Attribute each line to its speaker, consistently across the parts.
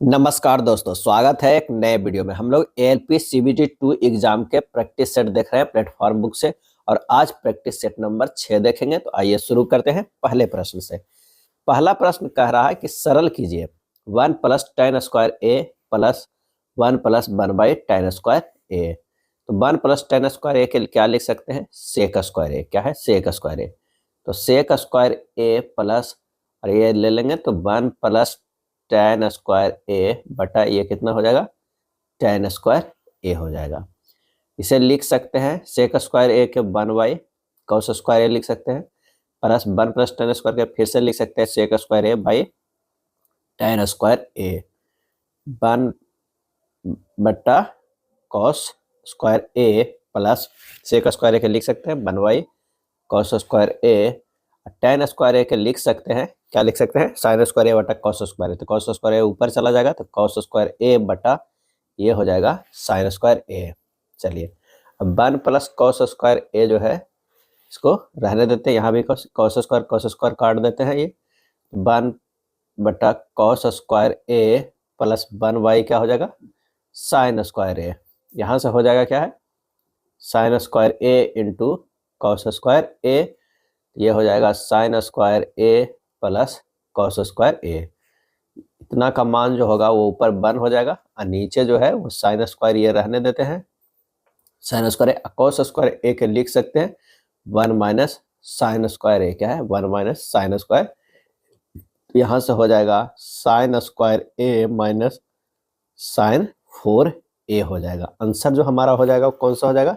Speaker 1: नमस्कार दोस्तों, स्वागत है एक नए वीडियो में। हम लोग एएलपी सीबीटी 2 एग्जाम के प्रैक्टिस सेट देख रहे हैं प्लेटफॉर्म बुक से और आज प्रैक्टिस सेट नंबर 6 देखेंगे। तो आइए शुरू करते हैं पहले प्रश्न से। पहला प्रश्न कह रहा है कि सरल कीजिए 1 plus tan square A plus 1 plus 1/tan square ए। तो 1 प्लस tan स्क्वायर ए के क्या लिख सकते हैं? सेक स्क्वायर ए। क्या है? सेक स्क्वायर ए। तो सेक स्क्वायर ए प्लस और ये ले लेंगे तो 1 प्लस tan स्क्वायर ए बटा ये कितना हो जाएगा? tan स्क्वायर ए हो जाएगा। इसे लिख सकते हैं सेक स्क्वायर ए के 1 cos स्क्वायर ए लिख सकते हैं प्लस 1 प्लस tan स्क्वायर के फिर से लिख सकते हैं sec square A by tan square A 1 बटा cos square A plus sec square A के लिख सकते हैं 1 cos square A. tan square A के लिख सकते हैं, क्या लिख सकते हैं? sin स्क्वायर ए बटा cos स्क्वायर ए। तो cos स्क्वायर ए ऊपर चला जाएगा तो cos स्क्वायर ए बटा ये हो जाएगा sin स्क्वायर ए। चलिए अब 1 प्लस cos स्क्वायर ए जो है इसको रहने देते हैं, यहाँ भी cos स्क्वायर काट देते हैं। ये 1 बटा cos स्क्वायर ए प्लस 1 क्या हो जाएगा? sin स्क्वायर ए। यहाँ से हो जाएगा क्या है? sin स्क्वायर ए इंटू cos स्क्वायर ए। ये हो जाएगा sin square A plus cos square ए। इतना का मान जो होगा वो ऊपर 1 हो जाएगा और नीचे जो है वो sin स्क्वायर ये रहने देते हैं। sin square cos square A के लिख सकते हैं 1 माइनस sin स्क्वायर ए। क्या है? 1 माइनस sin स्क्वायर। यहाँ से हो जाएगा sin स्क्वायर ए माइनस sin 4a हो जाएगा। आंसर जो हमारा हो जाएगा वो कौन सा हो जाएगा?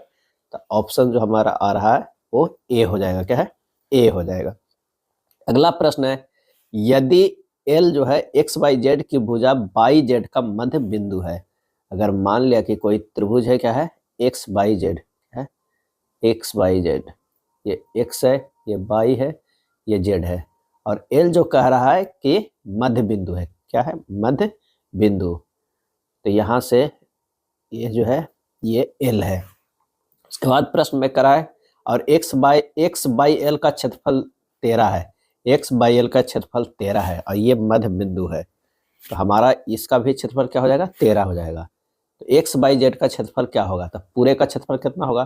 Speaker 1: तो ऑप्शन जो हमारा आ रहा है वो ए हो जाएगा। क्या है? ए हो जाएगा। अगला प्रश्न है यदि एल जो है एक्स वाई जेड की भुजा बाई जेड का मध्य बिंदु है। अगर मान लिया कि कोई त्रिभुज है, क्या है? एक्स बाई जेड है, एक्स बाई जेड, ये एक्स है, ये बाई है, ये जेड है और एल जो कह रहा है कि मध्य बिंदु है। क्या है? मध्य बिंदु। तो यहाँ से ये जो है ये एल है। उसके बाद प्रश्न में करा है और एक्स बाई एल का क्षेत्रफल 13 है। एक्स बाई एल का क्षेत्रफल 13 है और ये मध्य बिंदु है। तो हमारा इसका भी क्षेत्रफल क्या हो जाएगा? 13 हो जाएगा। तो एक्स बाई जेड का क्षेत्रफल क्या होगा? तो पूरे का क्षेत्रफल कितना होगा?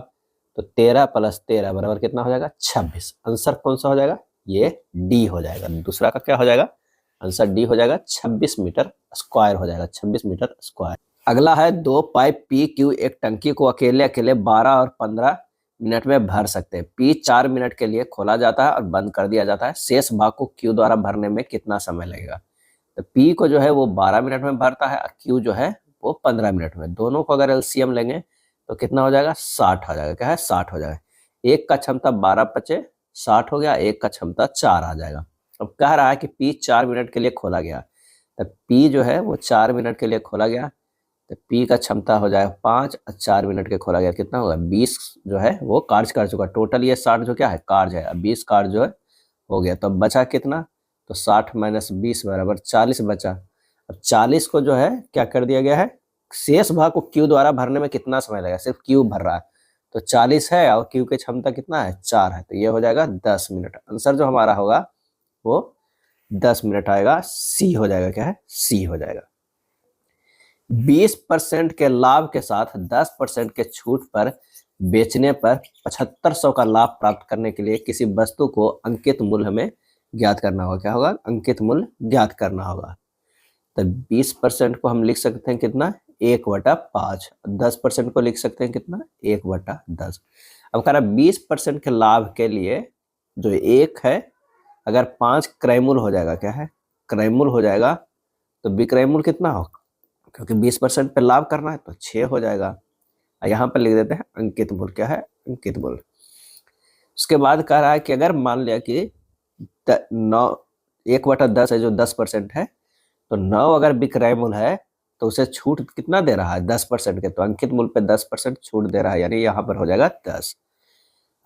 Speaker 1: तो 13 प्लस 13 बराबर कितना हो जाएगा? 26। आंसर कौन सा हो जाएगा? ये डी हो जाएगा। दूसरा का क्या हो जाएगा? आंसर डी हो जाएगा। 26 मीटर स्क्वायर हो जाएगा। 26 मीटर स्क्वायर। अगला है 2 पाइप पी क्यू एक टंकी को अकेले अकेले 12 और 15 मिनट में भर सकते हैं। पी 4 मिनट के लिए खोला जाता है और बंद कर दिया जाता है। शेष भाग को क्यू द्वारा भरने में कितना समय लगेगा? तो पी को जो है वो 12 मिनट में भरता है और क्यू जो है वो 15 मिनट में। दोनों को अगर एलसीएम लेंगे तो कितना हो जाएगा? 60 हो जाएगा। क्या है? 60 हो जाएगा। एक का क्षमता 12 पचे 60 हो गया, एक का क्षमता 4 आ जाएगा। अब कह रहा है कि पी 4 मिनट के लिए खोला गया। तो पी जो है वो 4 मिनट के लिए खोला गया तो पी का क्षमता हो जाएगा 5 और 4 मिनट के खोला गया कितना होगा? 20 जो है वो कार्य कर चुका। टोटल ये 60 जो क्या है? कार्य है। 20 कार्य जो है हो गया। तो बचा कितना? तो 60 माइनस 20 बराबर 40 बचा। अब 40 को जो है क्या कर दिया गया है? शेष भाग को क्यू द्वारा भरने में कितना समय लगेगा? सिर्फ क्यू भर रहा है तो 40 है और क्यू की क्षमता कितना है? 4 है। तो ये हो जाएगा 10 मिनट। आंसर जो हमारा होगा वो 10 मिनट आएगा। सी हो जाएगा। क्या है? सी हो जाएगा। 20% के लाभ के साथ 10% के छूट पर बेचने पर 7500 का लाभ प्राप्त करने के लिए किसी वस्तु को अंकित मूल्य हमें ज्ञात करना होगा। क्या होगा? अंकित मूल्य ज्ञात करना होगा। तो 20% को हम लिख सकते हैं कितना? 1/5। 10% को लिख सकते हैं कितना? 1/10। अब कह रहा 20% के लाभ के लिए जो एक है अगर 5 क्रय मूल्य हो जाएगा। क्या है? क्रय मूल्य हो जाएगा तो विक्रय मूल्य कितना होगा? क्योंकि 20% पे लाभ करना है तो 6 हो जाएगा। यहाँ पर लिख देते हैं अंकित मूल्य। क्या है? अंकित मूल्य। उसके बाद कह रहा है कि अगर मान लिया कि 1/10 है जो 10% है तो 9 अगर विक्रय मूल्य है तो उसे छूट कितना दे रहा है? 10% के। तो अंकित मूल्य पे 10% छूट दे रहा है यानी यहाँ पर हो जाएगा 10।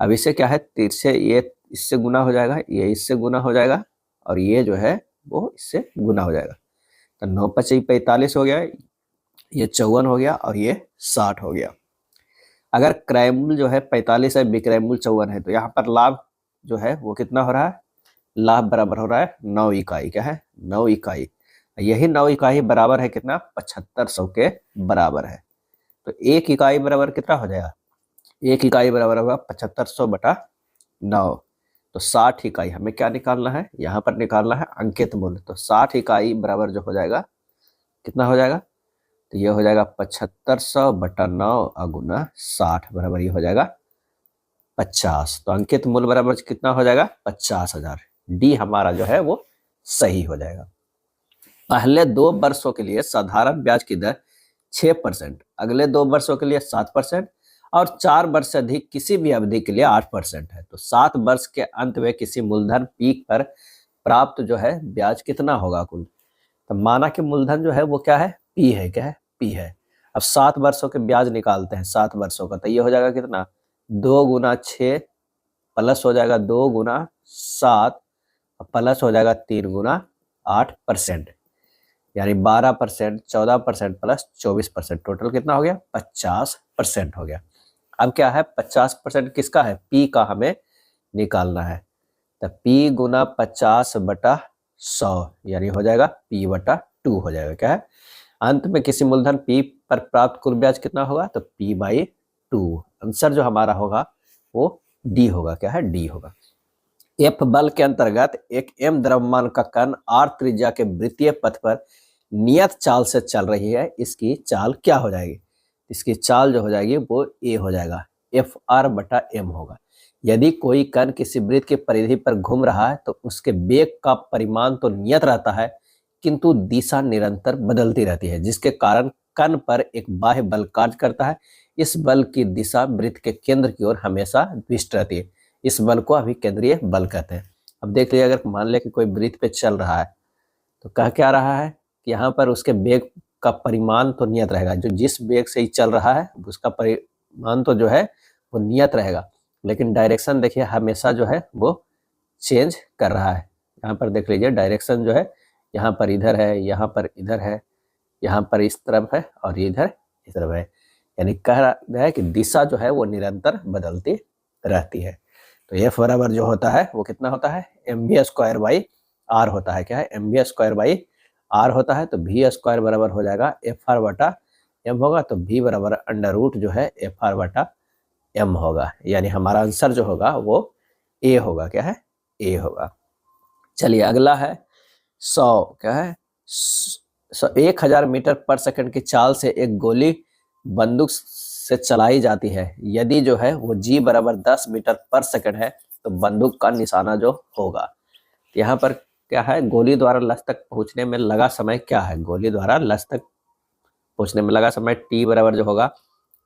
Speaker 1: अब इसे क्या है? इससे ये इससे गुना हो जाएगा, ये इससे गुना हो जाएगा और ये जो है वो इससे गुना हो जाएगा। तो 9 पचे 45 हो गया, ये 54 हो गया और ये 60 हो गया। अगर क्रय मूल्य जो है 45 है, विक्रय मूल्य 54 है तो यहाँ पर लाभ जो है वो कितना हो रहा है? लाभ बराबर हो रहा है 9 इकाई। क्या है? 9 इकाई। यही 9 इकाई बराबर है कितना, 7500 के बराबर है। तो 1 इकाई बराबर कितना हो जाएगा, 1 इकाई बराबर होगा 7500 बटा 9। तो 60 इकाई हमें क्या निकालना है, यहाँ पर निकालना है अंकित मूल्य। तो 60 इकाई बराबर जो हो जाएगा कितना हो जाएगा, तो ये हो जाएगा 7500 बटा 9 गुना 60 बराबर ये हो जाएगा 50। तो अंकित मूल्य बराबर कितना हो जाएगा, 50,000। डी हमारा जो है वो सही हो जाएगा। पहले 2 वर्षों के लिए साधारण ब्याज की दर 6%, अगले 2 वर्षों के लिए 7% और 4 वर्ष से अधिक किसी भी अवधि के लिए 8% है। तो 7 वर्ष के अंत में किसी मूलधन पीक पर प्राप्त जो है ब्याज कितना होगा कुल। तो माना कि मूलधन जो है वो क्या है, पी है, क्या है, पी है। अब 7 वर्षों के ब्याज निकालते हैं, 7 वर्षों का, तो ये हो जाएगा कितना, 2 गुना 6 प्लस हो जाएगा 2 गुना 7 प्लस हो जाएगा 3 गुना 8%, यानी 12%, 14% प्लस 24%, टोटल कितना हो गया, 50% हो गया। अब क्या है, 50% किसका है, पी का हमें निकालना है। तो पी गुना 50 बटा 100 यानी हो जाएगा पी बटा 2 हो जाएगा, क्या है। अंत में किसी मूलधन पी पर प्राप्त कुल ब्याज कितना होगा, तो पी बाई 2। आंसर जो हमारा होगा वो डी होगा, क्या है, डी होगा। एफ बल के अंतर्गत एक एम द्रव्यमान का कण आर त्रिज्या के वृत्तीय पथ पर नियत चाल से चल रही है, इसकी चाल क्या हो जाएगी, इसकी चाल जो हो जाएगी वो ए हो जाएगा, एफ आर बटा एम होगा। यदि कोई कण किसी वृत्त की परिधि पर घूम रहा है तो उसके वेग का परिमाण तो नियत रहता है किंतु दिशा निरंतर बदलती रहती है, जिसके कारण कण पर एक बाह्य बल कार्य करता है। इस बल की दिशा वृत्त के केंद्र की ओर हमेशा दृष्ट रहती है। इस बल को अभिकेंद्रीय बल कहते हैं। अब देख लीजिए, अगर मान ले कि कोई वृत्त पे चल रहा है तो कह क्या रहा है कि यहाँ पर उसके वेग का परिमाण तो नियत रहेगा, जो जिस वेग से ही चल रहा है उसका परिमाण तो जो है वो नियत रहेगा, लेकिन डायरेक्शन देखिए हमेशा जो है वो चेंज कर रहा है। यहाँ पर देख लीजिए डायरेक्शन जो है, यहाँ पर इधर है, यहाँ पर इधर है, यहाँ पर इस तरफ है और इधर इस तरफ है, यानी कह रहा है कि दिशा जो है वो निरंतर बदलती रहती है। तो एफ बराबर जो होता है वो कितना होता है, M B square by R होता है, क्या है, M B square by R होता है। तो भी स्क्वायर बराबर हो जाएगा एफ आर बटा एम होगा, तो भी बराबर अंडर रूट जो है एफ आर बटा एम होगा, यानी हमारा आंसर जो होगा वो ए होगा, क्या है, ए होगा। चलिए अगला है 100, क्या है, 1000 मीटर पर सेकंड की चाल से एक गोली बंदूक से चलाई जाती है। यदि जो है वो जी बराबर 10 मीटर पर सेकंड है तो बंदूक का निशाना जो होगा, यहाँ पर क्या है, गोली द्वारा लक्ष्य तक पहुंचने में लगा समय क्या है, गोली द्वारा लक्ष्य तक पहुंचने में लगा समय टी बराबर जो होगा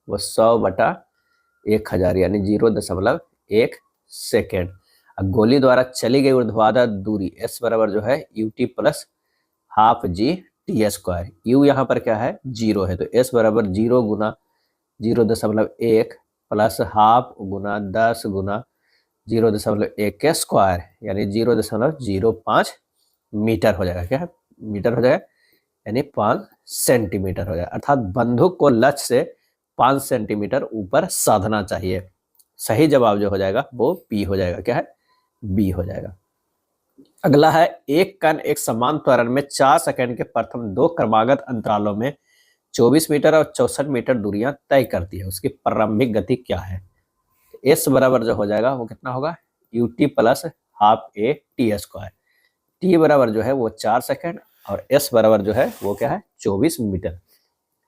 Speaker 1: वो 100 बटा 1000 यानी 0.1 सेकेंड। अब गोली द्वारा चली गई ऊर्ध्वाधर दूरी एस बराबर जो है U T plus half G T square. You यहाँ पर क्या है, 0 है, तो एस बराबर 0 गुना 0.1 प्लस हाफ गुना 10 गुना 0.1 के स्क्वायर यानी 0.05 मीटर हो जाएगा, क्या है, मीटर हो जाएगा, यानी 5 सेंटीमीटर हो जाएगा। अर्थात बंदूक को लक्ष्य से 5 सेंटीमीटर ऊपर साधना चाहिए। सही जवाब जो हो जाएगा वो बी हो जाएगा, क्या है, बी हो जाएगा। अगला है, एक कण एक समान त्वरण में 4 सेकंड के प्रथम 2 क्रमागत अंतरालों में 24 मीटर और 64 मीटर दूरियां तय करती है, उसकी प्रारंभिक गति क्या है। एस बराबर जो हो जाएगा वो कितना होगा, U T plus half A T square. T बराबर जो है वो 4 सेकंड और एस बराबर जो है वो क्या है, 24 मीटर,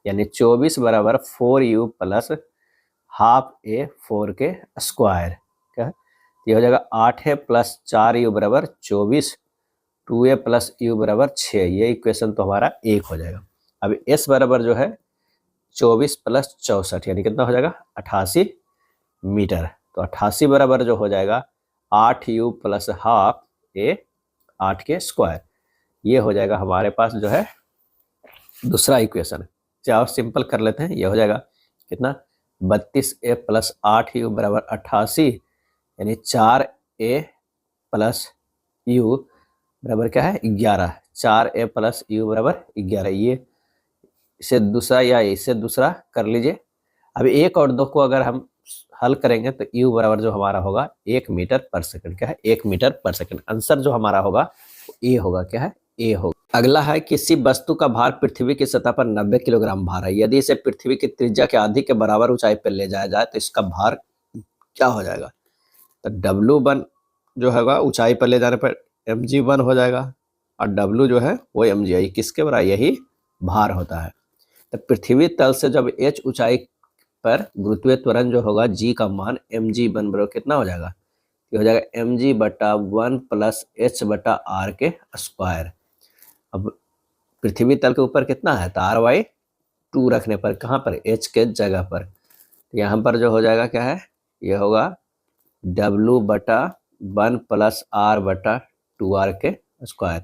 Speaker 1: यानी 24 बराबर 4u प्लस हाफ ए 4 के स्क्वायर, क्या है, ये हो जाएगा 8a प्लस 4u बराबर 24, 2a प्लस u बराबर 6। ये इक्वेशन तो हमारा 1 हो जाएगा। अब एस बराबर जो है 24 प्लस 64 यानी कितना हो जाएगा, 88 मीटर। तो 88 बराबर जो हो जाएगा 8u प्लस हाफ ए 8 के स्क्वायर। ये हो जाएगा हमारे पास जो है दूसरा इक्वेशन। चाहे सिंपल कर लेते हैं, ये हो जाएगा कितना, 32a प्लस 8u बराबर 88 यानी 4a प्लस u बराबर क्या है, 11, 4a प्लस u बराबर 11। ये इसे दूसरा या इसे दूसरा कर लीजिए। अब 1 और 2 को अगर हम हल करेंगे तो u बराबर जो हमारा होगा 1 मीटर पर सेकंड, क्या है, 1 मीटर पर सेकंड। आंसर जो हमारा होगा ए होगा, क्या है, ए होगा। अगला है किसी वस्तु का भार पृथ्वी की सतह पर 90 किलोग्राम भार है, यदि इसे पृथ्वी की त्रिज्या के आधी के बराबर ऊंचाई पर ले जाया जाए तो इसका भार क्या हो जाएगा। तो W1 जो होगा ऊंचाई पर ले जाने पर mg1 हो जाएगा और W जो है वो mgi, किसके बराबर, यही भार होता है। तो पृथ्वी तल से जब h ऊंचाई पर गुरुत्वीय त्वरण जो होगा g का मान mg1 बराबर कितना हो जाएगा, ये हो जाएगा mg/1 प्लस h/r के स्क्वायर। अब पृथ्वी तल के ऊपर कितना है, तो r/2 रखने पर कहाँ पर, h के जगह पर, यहाँ पर जो हो जाएगा क्या है, ये होगा W/1 प्लस r/2r के स्क्वायर।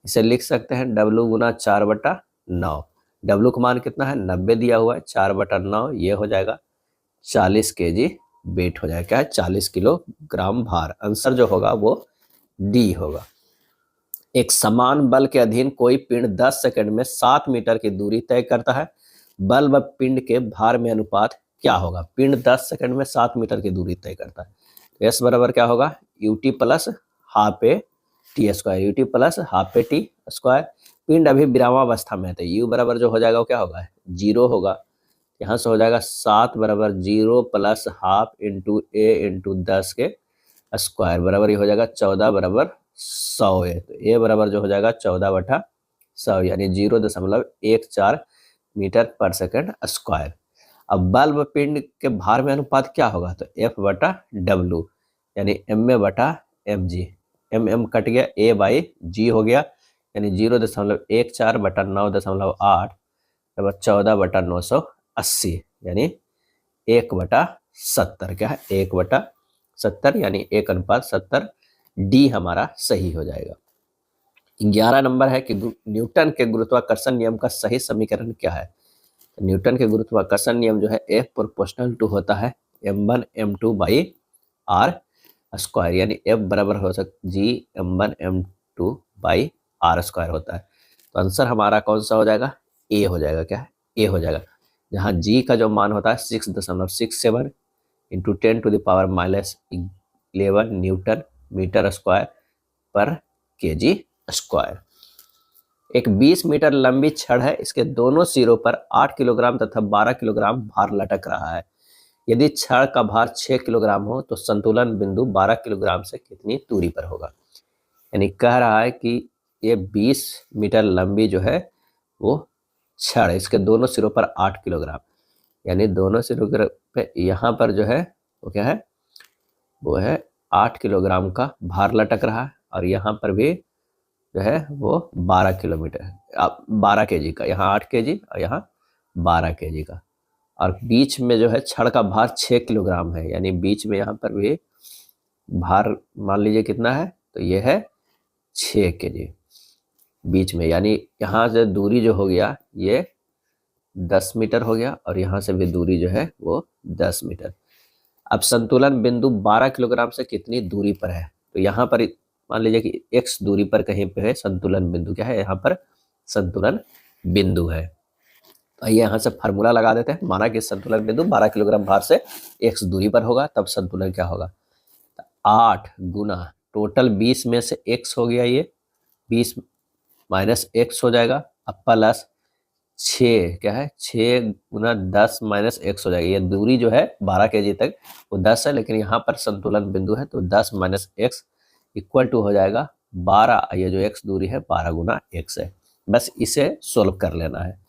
Speaker 1: इसे लिख सकते हैं W गुना 4/9। W का मान कितना है, 90 दिया हुआ है, 4/9 ये हो जाएगा 40 kg वेट हो जाएगा, क्या है 40 किलोग्राम भार। आंसर जो होगा वो डी होगा। एक समान बल के अधीन कोई पिंड 10 सेकंड में 7 मीटर की दूरी तय करता है, बल व पिंड के भार में अनुपात क्या होगा। पिंड 10 सेकंड में 7 मीटर की दूरी तय करता है, तो एस बराबर क्या होगा, UT plus half A T square, UT plus half A T square. पिंड अभी विरामावस्था में है तो यू बराबर जो हो जाएगा वो क्या होगा, 0 होगा। यहाँ से हो जाएगा 7 बराबर 0 प्लस हाफ इंटू ए इंटू 10 के स्क्वायर बराबर ये हो जाएगा 14 बराबर 100 है। तो ए बराबर जो हो जाएगा 14/100 यानी 0.14 मीटर पर सेकंड स्क्वायर। अब बल व पिंड के भार में अनुपात क्या होगा, तो F/W यानी ma/mg, mm कट गया, A/g हो गया यानी 0.14/9.8 बराबर 14/980 यानी 1/70, क्या है 1/70 यानी 1:70। डी हमारा सही हो जाएगा। 11 नंबर है कि न्यूटन के गुरुत्वाकर्षण नियम का सही समीकरण क्या है। न्यूटन के गुरुत्वाकर्षण नियम जो है F प्रोपोर्शनल टू होता है m1 m2 by r square, यानी F बराबर हो सकता जी m1 m2 by r square होता है। तो आंसर हमारा कौन सा हो जाएगा, ए हो जाएगा, क्या है ए हो जाएगा। जहाँ g का जो मान होता है 6.67 इंटू 10⁻⁻11 न्यूटन मीटर स्क्वायर पर केजी स्क्वायर। एक 20 मीटर लंबी छड़ है, इसके दोनों सिरों पर 8 किलोग्राम तथा 12 किलोग्राम भार लटक रहा है। यदि छड़ का भार 6 किलोग्राम हो तो संतुलन बिंदु 12 किलोग्राम से कितनी दूरी पर होगा। यानी कह रहा है कि ये 20 मीटर लंबी जो है वो छड़, इसके दोनों सिरों पर 8 किलोग्राम, यानी दोनों सिरों पे यहाँ पर जो है वो क्या है, वो है 8 किलोग्राम का भार लटक रहा है और यहाँ पर भी जो है वो 12 किलोमीटर 12 केजी का, यहाँ 8 केजी और यहाँ 12 केजी का। और बीच में जो है छड़ का भार 6 किलोग्राम है, यानी बीच में यहाँ पर भी भार मान लीजिए कितना है, तो ये है 6 केजी बीच में, यानी यहाँ से दूरी जो हो गया ये 10 मीटर हो गया और यहाँ से भी दूरी जो है वो 10 मीटर। अब संतुलन बिंदु 12 किलोग्राम से कितनी दूरी पर है, तो यहाँ पर मान लीजिए कि x दूरी पर कहीं पे है संतुलन बिंदु, क्या है यहाँ पर संतुलन बिंदु है। तो आइए यहाँ से फार्मूला लगा देते हैं। माना कि संतुलन बिंदु 12 किलोग्राम भार से x दूरी पर होगा, तब संतुलन क्या होगा, 8 गुना टोटल 20 में से x हो गया, ये 20 माइनस x हो जाएगा, अब प्लस 6 क्या है 6 गुना 10 माइनस x हो जाएगा। ये दूरी जो है 12 केजी तक वो 10 है, लेकिन यहाँ पर संतुलन बिंदु है तो 10 माइनस x इक्वल टू हो जाएगा 12। ये जो x दूरी है 12 गुना x है, बस इसे सोल्व कर लेना है।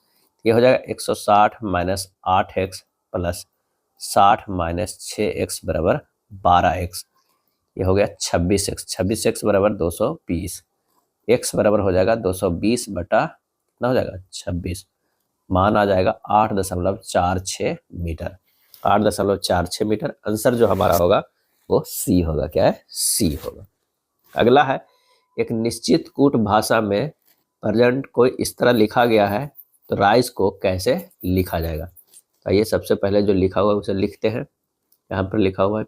Speaker 1: ये हो जाएगा 160 minus 8x plus 60 minus 6x बराबर 12x, ये हो गया 26x, 26x बराबर 220, x बराबर हो जाएगा 220 बटा कितना हो जाएगा 26, मान आ जाएगा 8.46 मीटर, 8.46 मीटर। आंसर जो हमारा होगा वो सी होगा, क्या है सी होगा। अगला है एक निश्चित कूट भाषा में प्रेजेंट को इस तरह लिखा गया है तो राइज को कैसे लिखा जाएगा। तो ये सबसे पहले जो लिखा हुआ है उसे लिखते हैं। यहाँ पर लिखा हुआ है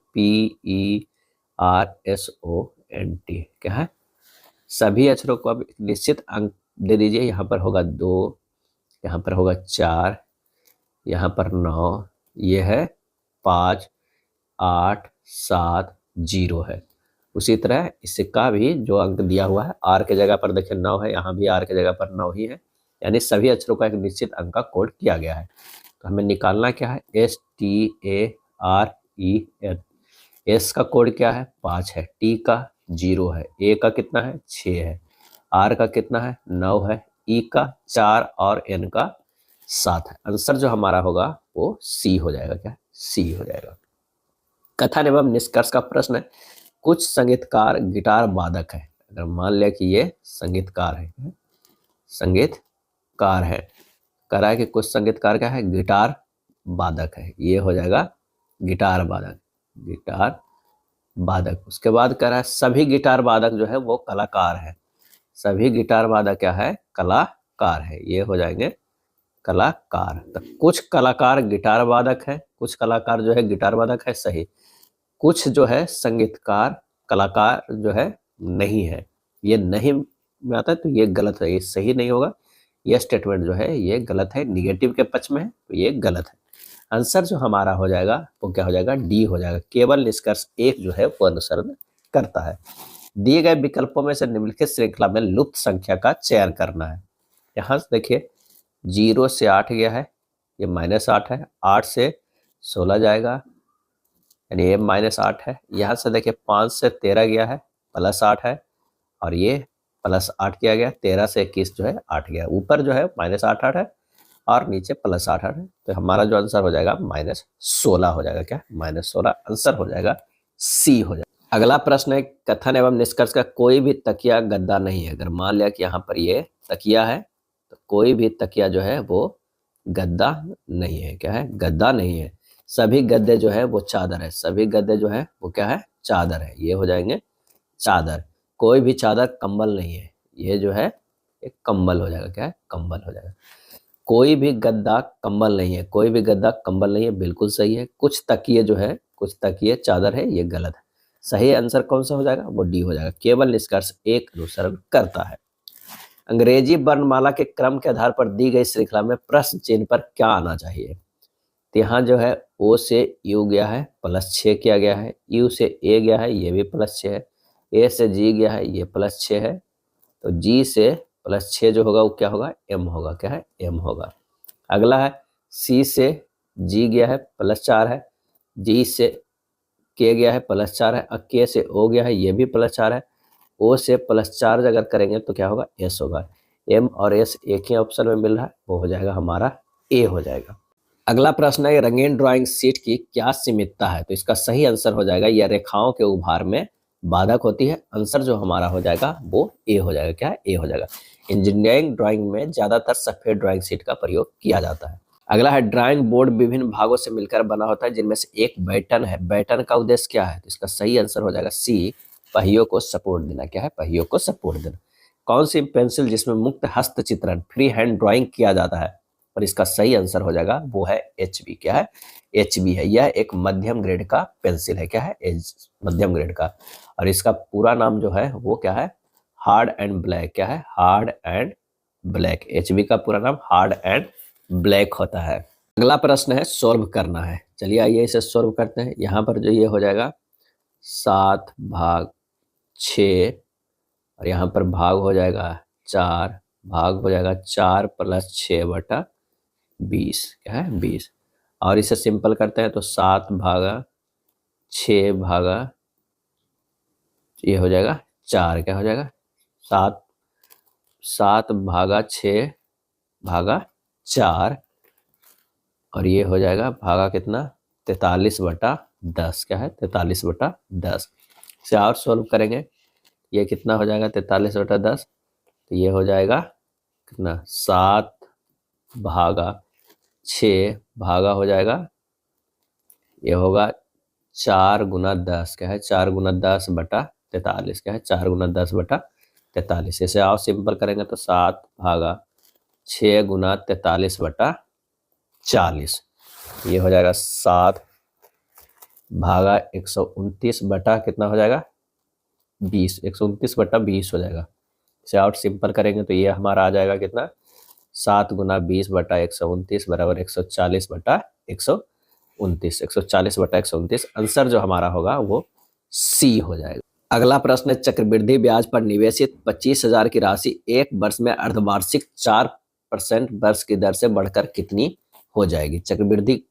Speaker 1: PERSONT, क्या है, सभी अक्षरों को अब एक निश्चित अंक दे दीजिए। यहाँ पर होगा 2, यहाँ पर होगा 4, यहाँ पर 9, ये है 5, 8, 7, 0 है। उसी तरह इसका भी जो अंक दिया हुआ है, आर के जगह पर देखिए 9 है, यहाँ भी आर के जगह पर 9 ही है, यानी सभी अक्षरों का एक निश्चित अंक का कोड किया गया है। तो हमें निकालना क्या है, STAREN। एस का कोड क्या है, 5 है, टी का 0 है, ए का कितना है, 6 है, आर का कितना है, 9 है, ई का 4 और एन का 7 है। आंसर जो हमारा होगा वो सी हो जाएगा। क्या, सी हो जाएगा। कथन एवं निष्कर्ष का प्रश्न है, कुछ संगीतकार गिटार वादक है। अगर मान लिया कि ये संगीतकार है, संगीतकार है, कह रहा है कि कुछ संगीतकार क्या है, गिटार वादक है, ये हो जाएगा गिटार वादक, गिटार वादक। उसके बाद कह रहा है सभी गिटार वादक जो है वो कलाकार है, सभी गिटार वादक क्या है, कलाकार है, ये हो जाएंगे कलाकार। तो कुछ कलाकार गिटार वादक है, कुछ कलाकार जो है गिटार वादक है, सही। कुछ जो है संगीतकार कलाकार जो है नहीं है, ये नहीं में आता है तो ये गलत है, ये सही नहीं होगा। ये स्टेटमेंट जो है ये गलत है, निगेटिव के पक्ष में है तो ये गलत है। आंसर जो हमारा हो जाएगा वो क्या हो जाएगा, डी हो जाएगा। केवल निष्कर्ष एक जो है वो अनुसरण करता है। दिए गए विकल्पों में से निम्नलिखित श्रृंखला में लुप्त संख्या का चयन करना है। यहाँ से देखिए 0 से 8 गया है, ये -8 है, 8 से 16 जाएगा यानी ये -8 है। यहाँ से देखिए 5 से 13 गया है, +8 है, और ये +8 किया गया, 13 से 21 जो है 8 गया। ऊपर जो है -8 है और नीचे +8 है, तो हमारा जो आंसर हो जाएगा -16 हो जाएगा। क्या, -16 आंसर हो जाएगा, सी हो जाएगा। अगला प्रश्न है, कथन एवं निष्कर्ष का कोई भी तकिया गद्दा नहीं है। अगर मान लिया कि यहाँ पर ये तकिया है तो कोई भी तकिया जो है वो गद्दा नहीं है। क्या है, गद्दा नहीं है। सभी गद्दे जो है वो चादर है, सभी गद्दे जो है वो क्या है, चादर है, ये हो जाएंगे चादर। कोई भी चादर कंबल नहीं है, ये जो है एक कंबल हो जाएगा। क्या है, कंबल हो जाएगा। कोई भी गद्दा कंबल नहीं है, कोई भी गद्दा कंबल नहीं है, बिल्कुल सही है। कुछ तकिए जो है, कुछ तकिए चादर है, ये गलत है। सही आंसर कौन सा हो जाएगा, वो डी हो जाएगा। केवल निष्कर्ष एक अनुसरण करता है। अंग्रेजी वर्णमाला के क्रम के आधार पर दी गई श्रृंखला में प्रश्न चिन्ह पर क्या आना चाहिए। तो यहाँ जो है ओ से यू गया है, +6 किया गया है, यू से ए गया है, ये भी +6 है, ए से जी गया है, ये +6 है, तो जी से +6 जो होगा वो क्या होगा, एम होगा। क्या है, एम होगा। अगला है सी से जी गया है, +4 है, जी से के गया है, +4 है, और के से ओ गया है, ये भी +4 है, ओ से +4 अगर करेंगे तो क्या होगा, एस होगा। एम और एस एक ही ऑप्शन में मिल रहा है, वो हो जाएगा हमारा ए हो जाएगा। अगला प्रश्न है, रंगीन ड्राइंग शीट की क्या सीमितता है। तो इसका सही आंसर हो जाएगा, यह रेखाओं के उभार में बाधक होती है। आंसर जो हमारा हो जाएगा वो ए हो जाएगा। क्या है, ए हो जाएगा। इंजीनियरिंग ड्राइंग में ज्यादातर सफेद ड्राइंग शीट का प्रयोग किया जाता है। अगला है, ड्राइंग बोर्ड विभिन्न भागों से मिलकर बना होता है जिनमें से एक बैटन है। बैटन का उद्देश्य क्या है। तो इसका सही आंसर हो जाएगा सी, पहियों को सपोर्ट देना। क्या है, पहियों को सपोर्ट देना। कौन सी पेंसिल जिसमें मुक्त हस्त चित्रण, फ्री हैंड ड्राइंग किया जाता है। और इसका सही आंसर हो जाएगा वो है HB। क्या है, HB है। यह एक मध्यम ग्रेड का पेंसिल है। क्या है, मध्यम ग्रेड का। और इसका पूरा नाम जो है वो क्या है, हार्ड एंड ब्लैक। क्या है, हार्ड एंड ब्लैक। HB का पूरा नाम हार्ड एंड ब्लैक होता है। अगला प्रश्न है, सोल्व करना है। चलिए आइए इसे सोल्व करते हैं। यहाँ पर जो ये हो जाएगा 7/6, और यहाँ पर भाग हो जाएगा 4, भाग हो जाएगा 4 + 6/20। क्या है, 20। और इसे सिंपल करते हैं तो 7/6 ये हो जाएगा 4। क्या हो जाएगा, 7/6/4, और ये हो जाएगा भागा कितना, 43/10। क्या है, 43/10। इसे और सोल्व करेंगे, ये कितना हो जाएगा 43/10, तो ये हो जाएगा कितना, 7/6 भागा हो जाएगा, ये होगा 4 × 10। क्या है, 4 × 10/43। क्या है, 4 × 10/43। इसे और सिंपल करेंगे तो 7/6 × 43/40। ये हो जाएगा 7/129 बटा कितना हो जाएगा, 20। 129/20 हो जाएगा। इसे और सिंपल करेंगे तो ये हमारा आ जाएगा कितना, 7 × 20/129 बराबर 140/129। 140/129 आंसर जो हमारा होगा वो सी हो जाएगा। अगला प्रश्न है, चक्रवृद्धि ब्याज पर निवेशित 25,000 की राशि एक वर्ष में अर्धवार्षिक 4% वर्ष की दर से बढ़कर कितनी हो जाएगी। चक्रवृद्धि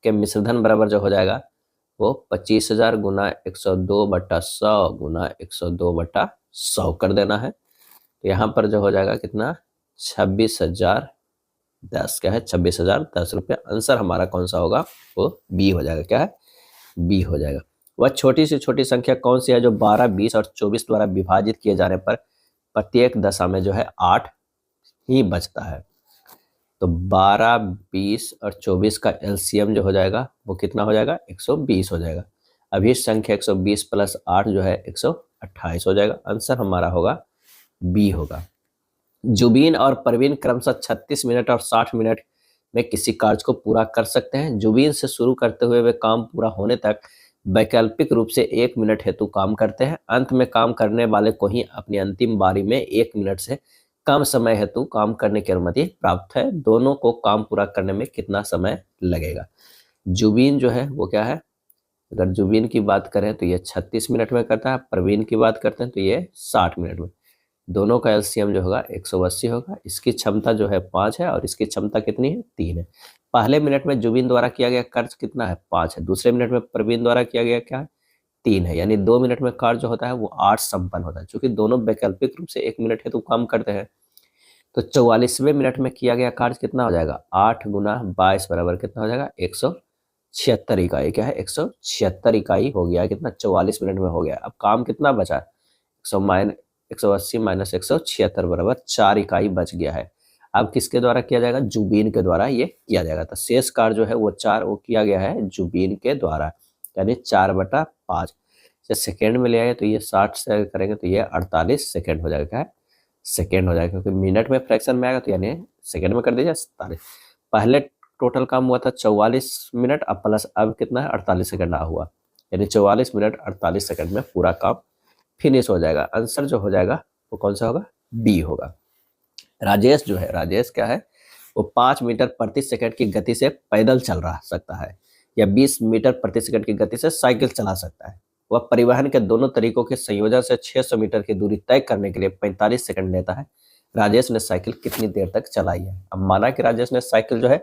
Speaker 1: के मिश्रधन बराबर जो हो जाएगा वो 25,000 गुना 102/100 गुना 102/100 कर देना है। तो यहाँ पर जो हो जाएगा कितना 26,010, क्या है 26,010 रुपया। आंसर हमारा कौन सा होगा वो बी हो जाएगा, क्या है बी हो जाएगा। वह छोटी से छोटी संख्या कौन सी है जो 12, 20 और 24 द्वारा विभाजित किए जाने पर प्रत्येक दशा में जो है 8 ही बचता है। तो 12, 20 और 24 का एलसीएम जो हो जाएगा वो कितना हो जाएगा 120 हो जाएगा। अभी संख्या 120 प्लस 8 जो है 128 हो जाएगा। आंसर हमारा होगा बी होगा। जुबीन और परवीन क्रमशः 36 मिनट और 60 मिनट में किसी कार्य को पूरा कर सकते हैं। जुबीन से शुरू करते हुए वे काम पूरा होने तक वैकल्पिक रूप से 1 मिनट हेतु काम करते हैं। अंत में काम करने वाले को ही अपनी अंतिम बारी में 1 मिनट से कम समय हेतु काम करने की अनुमति प्राप्त है। दोनों को काम पूरा करने में कितना समय लगेगा। जुबीन जो है वो क्या है, अगर जुबीन की बात करें तो ये 36 मिनट में करता है, परवीन की बात करते हैं तो ये 60 मिनट में। दोनों का एलसीएम जो होगा 180 होगा। इसकी क्षमता जो है 5 है और इसकी क्षमता कितनी है 3 है। पहले मिनट में जुबीन द्वारा किया गया कार्य कितना है 5 है। दूसरे मिनट में परवीन द्वारा किया गया क्या है 3 है। यानी 2 मिनट में कार्य जो होता है वो 8 संपन्न होता है। चूंकि दोनों वैकल्पिक रूप से 1 मिनट है तो काम करते हैं, तो 44वें मिनट में किया गया कार्य कितना हो जाएगा 8 गुना 22 बराबर कितना हो जाएगा 176 इकाई। क्या है 176 इकाई हो गया। कितना 44 मिनट में हो गया। अब काम कितना बचा 180 माइनस 176 बराबर 4 इकाई बच गया है। अब किसके द्वारा किया जाएगा जुबीन के द्वारा ये किया जाएगा। तो शेष कार्य जो है वो 4 वो किया गया है जुबीन के द्वारा, यानी 4/5। जब सेकेंड में ले आए तो ये 60 से करेंगे तो ये 48 सेकेंड हो जाएगा। क्या है सेकेंड हो जाएगा, क्योंकि मिनट में फ्रैक्शन में आएगा तो यानी सेकेंड में कर दीजिए 47। पहले टोटल काम हुआ था 44 मिनट, अब प्लस अब कितना है 48 सेकंड हुआ, यानी 44 मिनट 48 सेकंड में पूरा काम फिनिश हो जाएगा। आंसर जो हो जाएगा वो कौन सा होगा बी होगा। राजेश जो है, राजेश क्या है वो 5 मीटर प्रति सेकंड की गति से पैदल चल रहा सकता है या 20 मीटर प्रति सेकंड की गति से साइकिल चला सकता है। वह परिवहन के दोनों तरीकों के संयोजन से 600 मीटर की दूरी तय करने के लिए 45 सेकंड लेता है। राजेश ने साइकिल कितनी देर तक चलाई है। अब माना कि राजेश ने साइकिल जो है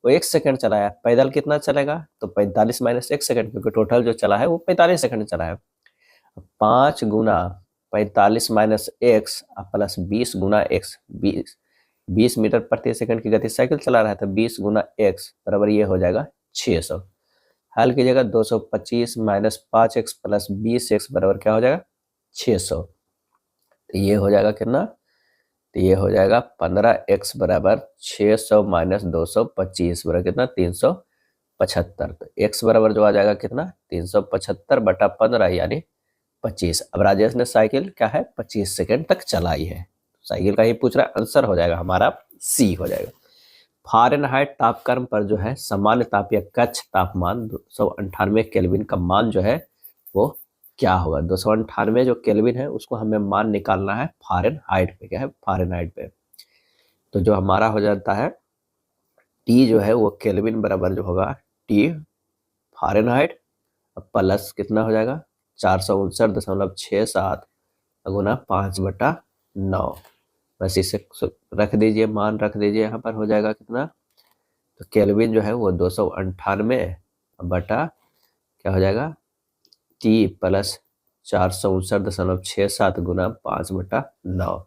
Speaker 1: वो 1 सेकंड चलाया, पैदल कितना चलेगा तो 45 माइनस 1 सेकंड, क्योंकि टोटल जो चला है वो 45 सेकंड चला है। 5 गुना 45 माइनस एक्स प्लस 20 गुना एक्स, 20 मीटर प्रति सेकंड की गति साइकिल चला रहा है तो 20 गुना एक्स बराबर ये हो जाएगा 600। हल कीजिएगा 225 माइनस 5x प्लस 20x बराबर क्या हो जाएगा 600। तो ये हो जाएगा कितना, तो ये हो जाएगा 15x बराबर 600 माइनस 225 बराबर कितना 375। तो x बराबर जो आ जाएगा कितना 375/15 यानी 25। अब राजेश ने साइकिल क्या है 25 सेकंड तक चलाई है। साइकिल का ही पूछ रहा है, आंसर हो जाएगा हमारा सी हो जाएगा। फारेनहाइट तापक्रम पर जो है सामान्य ताप या कक्ष तापमान 298 केल्विन का मान जो है वो क्या होगा। 298 जो केल्विन है उसको हमें मान निकालना है फारेनहाइट पे। क्या है फारेनहाइट पे, तो जो हमारा हो जाता है टी जो है वो केल्विन बराबर जो होगा टी फारेनहाइट प्लस कितना हो जाएगा 459.67 गुना 5/9। बस इसे रख दीजिए, मान रख दीजिए, यहाँ पर हो जाएगा कितना, तो केल्विन जो है वो 298 बटा क्या हो जाएगा टी प्लस 459.67 गुना 5/9।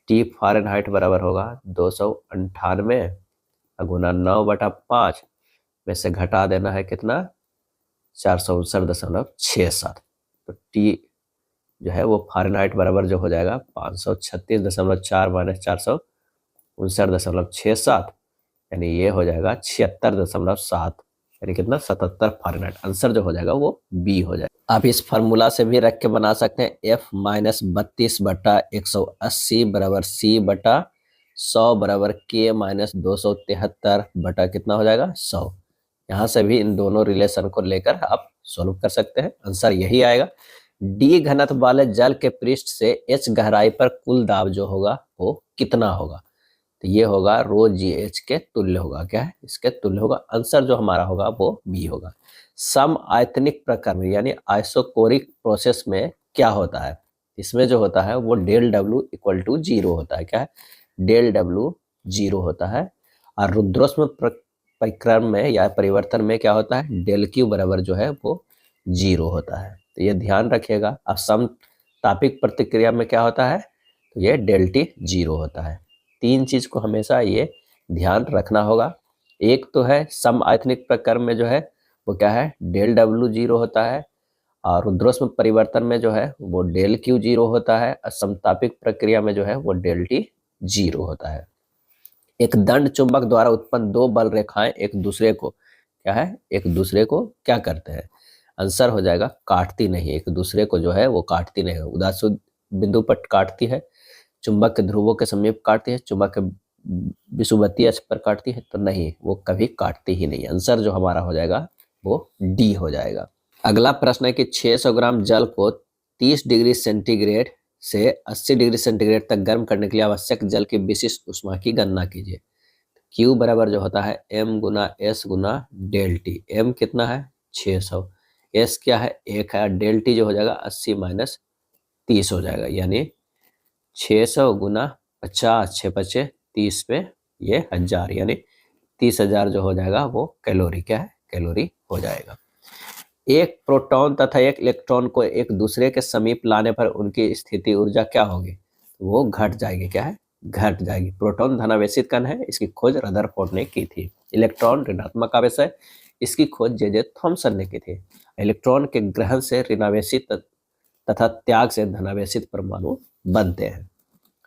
Speaker 1: टी फारेनहाइट बराबर होगा 298 गुना 9/5 में से घटा देना है कितना 459.67। तो टी जो है वो फारेनहाइट बराबर जो हो जाएगा 536.4 माइनस 459.67 यानी ये हो जाएगा 76.7 यानी कितना 77 फारेनहाइट। आंसर जो हो जाएगा वो बी हो जाएगा। आप इस फार्मूला से भी रख के बना सकते हैं f माइनस 32/180 बराबर c बटा 100 बराबर k माइनस 273 बटा कितना हो जाएगा 100। यहाँ से भी इन दोनों रिलेशन को लेकर आप सोल्व कर सकते हैं। आंसर यही आएगा। डी घनत्व वाले जल के पृष्ठ से h गहराई पर कुल दाब जो होगा वो कितना होगा, तो ये होगा रो जी एच के तुल्य होगा। क्या है इसके तुल्य होगा। आंसर जो हमारा होगा वो बी होगा। सम आयतनिक प्रक्रम यानी आइसोकोरिक प्रोसेस में क्या होता है? इसमें जो होता है वो डेल डब्ल्यू इक्वल टू 0 होता है। क्या है? डेल डब्ल्यू 0 होता है। और रुद्रोष्म परिक्रम में या परिवर्तन में क्या होता है? डेल क्यू बराबर जो है वो 0 होता है। तो ये ध्यान रखिएगा। अब समतापिक प्रतिक्रिया में क्या होता है? तो ये डेल टी 0 होता है। तीन चीज को हमेशा ये ध्यान रखना होगा। एक तो है सम आयतनिक प्रक्रम में जो है वो क्या है? डेल डब्ल्यू 0 होता है। और रुद्रोष्म परिवर्तन में जो है वो डेल क्यू 0 होता है। और समतापिक प्रक्रिया में जो है वो डेल टी 0 होता है। एक दंड चुंबक द्वारा उत्पन्न दो बल रेखाएं एक दूसरे को क्या है? एक दूसरे को क्या करते हैं? आंसर हो जाएगा काटती नहीं। एक दूसरे को जो है वो काटती नहीं, उदासीन बिंदु पर काटती है। चुंबक के ध्रुवों के समीप काटती है, चुंबक के विषुवतीय अक्ष पर काटती है तो नहीं, वो कभी काटती ही नहीं। आंसर जो हमारा हो जाएगा वो डी हो जाएगा। अगला प्रश्न है कि 600 ग्राम जल को 30 डिग्री सेंटीग्रेड से 80 डिग्री सेंटीग्रेड तक गर्म करने के लिए आवश्यक जल की विशिष्ट ऊष्मा की गणना कीजिए। Q बराबर जो होता है m गुना एस गुना डेल टी। m कितना है? 600। s क्या है? 1 है। डेल टी जो हो जाएगा 80 माइनस 30 हो जाएगा, यानी 600 गुना 50, 6 पचे 30 पे ये 1000, यानी 30,000 जो हो जाएगा वो कैलोरी क्या है? कैलोरी हो जाएगा। एक प्रोटॉन तथा एक इलेक्ट्रॉन को एक दूसरे के समीप लाने पर उनकी स्थिति ऊर्जा क्या होगी? वो घट जाएगी। क्या है? घट जाएगी। प्रोटॉन धनावेशित कण है, इसकी खोज रदरफोर्ड ने की थी। इलेक्ट्रॉन ऋणात्मक आवेश है, इसकी खोज जे थॉमसन ने की थी। इलेक्ट्रॉन के ग्रहण से ऋणावेशित तथा त्याग से धनावेशित परमाणु बनते हैं।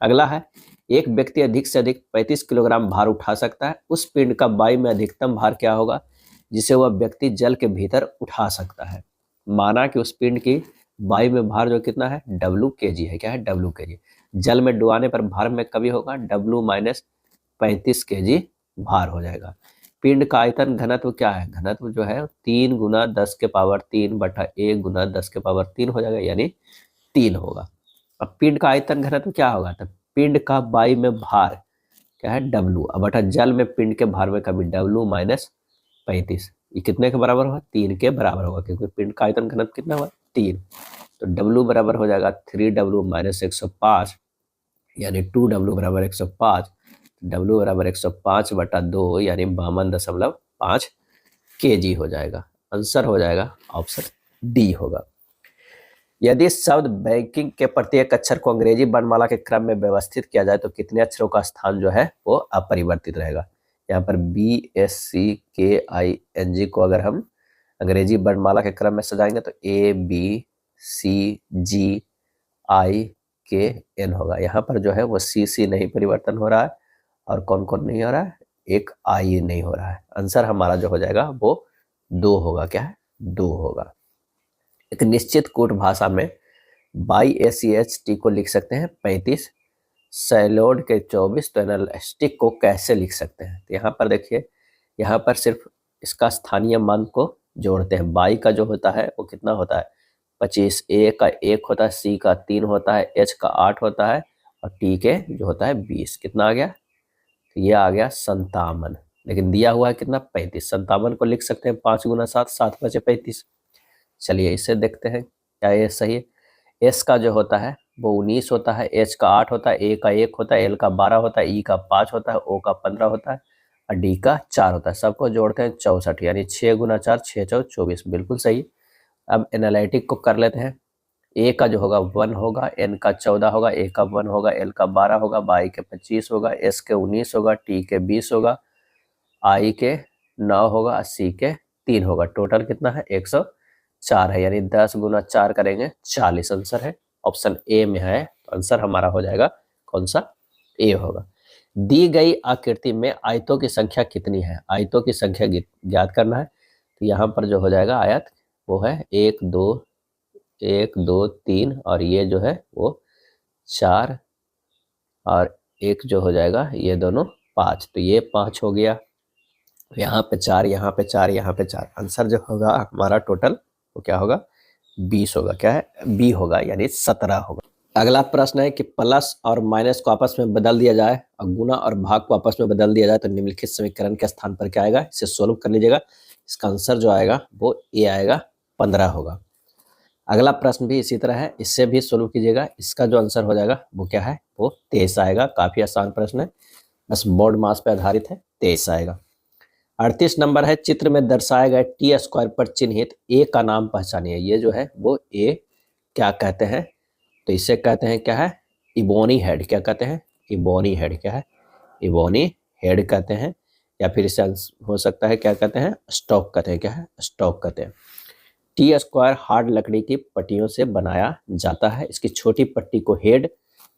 Speaker 1: अगला है एक व्यक्ति अधिक से अधिक 35 किलोग्राम भार उठा सकता है। उस पिंड का वायु में अधिकतम भार क्या होगा जिसे वह व्यक्ति जल के भीतर उठा सकता है? माना कि उस पिंड की वायु में भार जो कितना है? डब्ल्यू के जी है। क्या है? डब्ल्यू के जी। जल में डुबाने पर भार में कभी होगा डब्ल्यू माइनस 35 के जी भार हो जाएगा। पिंड का आयतन घनत्व क्या है? घनत्व जो है 3 गुना 10 के पावर 3 बटा 1 गुना 10 के पावर 3 हो जाएगा, यानी 3 होगा। अब पिंड का आयतन घनत्व क्या होगा? तो पिंड का वायु में भार क्या है? डब्ल्यू। अब बटा जल में पिंड के भार में कभी डब्ल्यू माइनस 35, ये कितने के बराबर होगा? 3 के बराबर होगा, क्योंकि पिंड का आयतन घनत्व कितना हुआ? 3। तो डब्ल्यू बराबर हो जाएगा 3W माइनस 105, यानी 2W बराबर 105। डब्ल्यू बराबर 105 बटा 2, यानी 52.5 kg हो जाएगा। आंसर हो जाएगा ऑप्शन डी होगा। यदि शब्द बैंकिंग के प्रत्येक अक्षर को अंग्रेजी वर्णमाला के क्रम में व्यवस्थित किया जाए तो कितने अक्षरों का स्थान जो है वो अपरिवर्तित रहेगा? यहाँ पर BSCKING को अगर हम अंग्रेजी वर्णमाला के क्रम में सजाएंगे तो ABCGIKN होगा। यहाँ पर जो है वो CC नहीं परिवर्तन हो रहा है, और कौन कौन नहीं हो रहा है? एक I नहीं हो रहा है। आंसर हमारा जो हो जाएगा वो 2 होगा। क्या है? 2 होगा। एक निश्चित कूट भाषा में BACHT को लिख सकते हैं 35, सैलोड के 24, तो एनालिस्टिक को कैसे लिख सकते हैं? तो यहाँ पर देखिए, यहाँ पर सिर्फ इसका स्थानीय मान को जोड़ते हैं। बाई का जो होता है वो कितना होता है? 25, ए का 1 होता है, सी का 3 होता है, एच का 8 होता है, और टी के जो होता है 20। कितना आ गया? तो ये आ गया 57। लेकिन दिया हुआ है कितना? 35। 57 को लिख सकते हैं 5 गुना 7, 7 बचे 35। चलिए इसे देखते हैं क्या ये सही है। एस का जो होता है वो 19 होता है, एच का 8 होता है, ए का 1 होता है, एल का 12 होता है, ई का 5 होता है, ओ का 15 होता है, और डी का 4 होता है। सबको जोड़ते हैं 64, यानी 6 गुना 4 6 4 24। बिल्कुल सही। अब एनालिटिक को कर लेते हैं। ए का जो होगा 1 होगा, एन का 14 होगा, ए का 1 होगा, एल का 12 होगा, बाई के 25 होगा, एस के 19 होगा, टी के 20 होगा, आई के 9 होगा, सी के 3 होगा। टोटल कितना है? 104 है, यानी 10 गुना 4 करेंगे 40। आंसर है ऑप्शन ए में है। आंसर हमारा हो जाएगा कौन सा? ए होगा। दी गई आकृति में आयतों की संख्या कितनी है? आयतों की संख्या ज्ञात करना है। तो यहाँ पर जो हो जाएगा आयत वो है 1 2 3, और ये जो है वो 4, और एक जो हो जाएगा ये दोनों 5। तो ये 5 हो गया, यहाँ पे 4, यहाँ पे 4, यहाँ पे 4। आंसर जो होगा हमारा टोटल वो क्या होगा? 20 होगा। क्या है? बी होगा, यानी 17 होगा। अगला प्रश्न है कि प्लस और माइनस को आपस में बदल दिया जाए और गुना और भाग को आपस में बदल दिया जाए तो निम्नलिखित समीकरण के स्थान पर क्या आएगा? इसे सोल्व कर लीजिएगा। इसका आंसर जो आएगा वो ए आएगा, 15 होगा। अगला प्रश्न भी इसी तरह है, इससे भी सोल्व कीजिएगा। इसका जो आंसर हो जाएगा वो क्या है, वो 23 आएगा। काफी आसान प्रश्न है, बस बोर्ड मास पे आधारित है, 23 आएगा। 38 नंबर है, चित्र में दर्शाए गए टी स्क्वायर पर चिन्हित ए का नाम पहचानिए। ये जो है वो ए क्या कहते हैं, तो इसे कहते हैं क्या है, इबोनी हेड। क्या कहते हैं, इबोनी हेड। क्या है, इबोनी हेड कहते हैं, या फिर इसे हो सकता है क्या कहते हैं, स्टॉक कहते हैं। क्या है, स्टॉक कहते हैं। टी स्क्वायर हार्ड लकड़ी की पट्टियों से बनाया जाता है। इसकी छोटी पट्टी को हेड,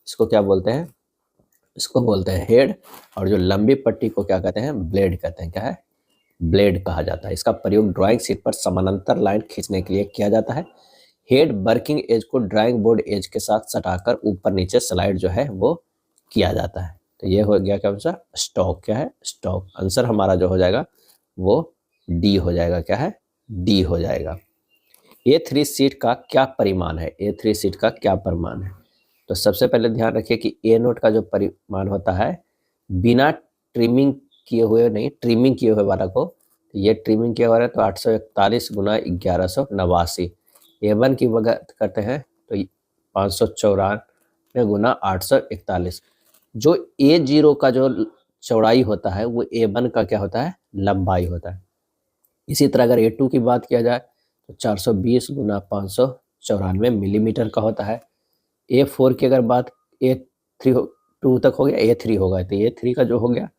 Speaker 1: इसको क्या बोलते हैं, इसको बोलते हैं हेड, और जो लंबी पट्टी को क्या कहते हैं, ब्लेड कहते हैं। क्या है, ब्लेड कहा जाता है। इसका प्रयोग ड्राइंग शीट पर समानांतर लाइन खींचने के लिए किया जाता है। हेड वर्किंग एज को ड्राइंग बोर्ड एज के साथ सटाकर ऊपर नीचे स्लाइड जो है वो किया जाता है। तो ये हो गया क्या आंसर, स्टॉक। क्या है, स्टॉक। आंसर हमारा जो हो जाएगा वो डी हो जाएगा। क्या है, डी हो जाएगा। A3 सीट का क्या परिमाण है, A3 सीट का क्या परिमाण है, तो सबसे पहले ध्यान रखिए कि ए नोट का जो परिमाण होता है, बिना ट्रिमिंग किए हुए नहीं, ट्रिमिंग किए हुए वाला को, तो ये ट्रिमिंग किया हुआ है तो 841 गुना 1189। A1 की बात करते हैं तो 594 गुना 841। जो A0 का जो चौड़ाई होता है वो A1 का क्या होता है, लंबाई होता है। इसी तरह अगर A2 की बात किया जाए तो 420 गुना 594 मिलीमीटर का होता है। A4 की अगर बात, A3 2 तक हो गया, A3 होगा, तो A3 का जो हो गया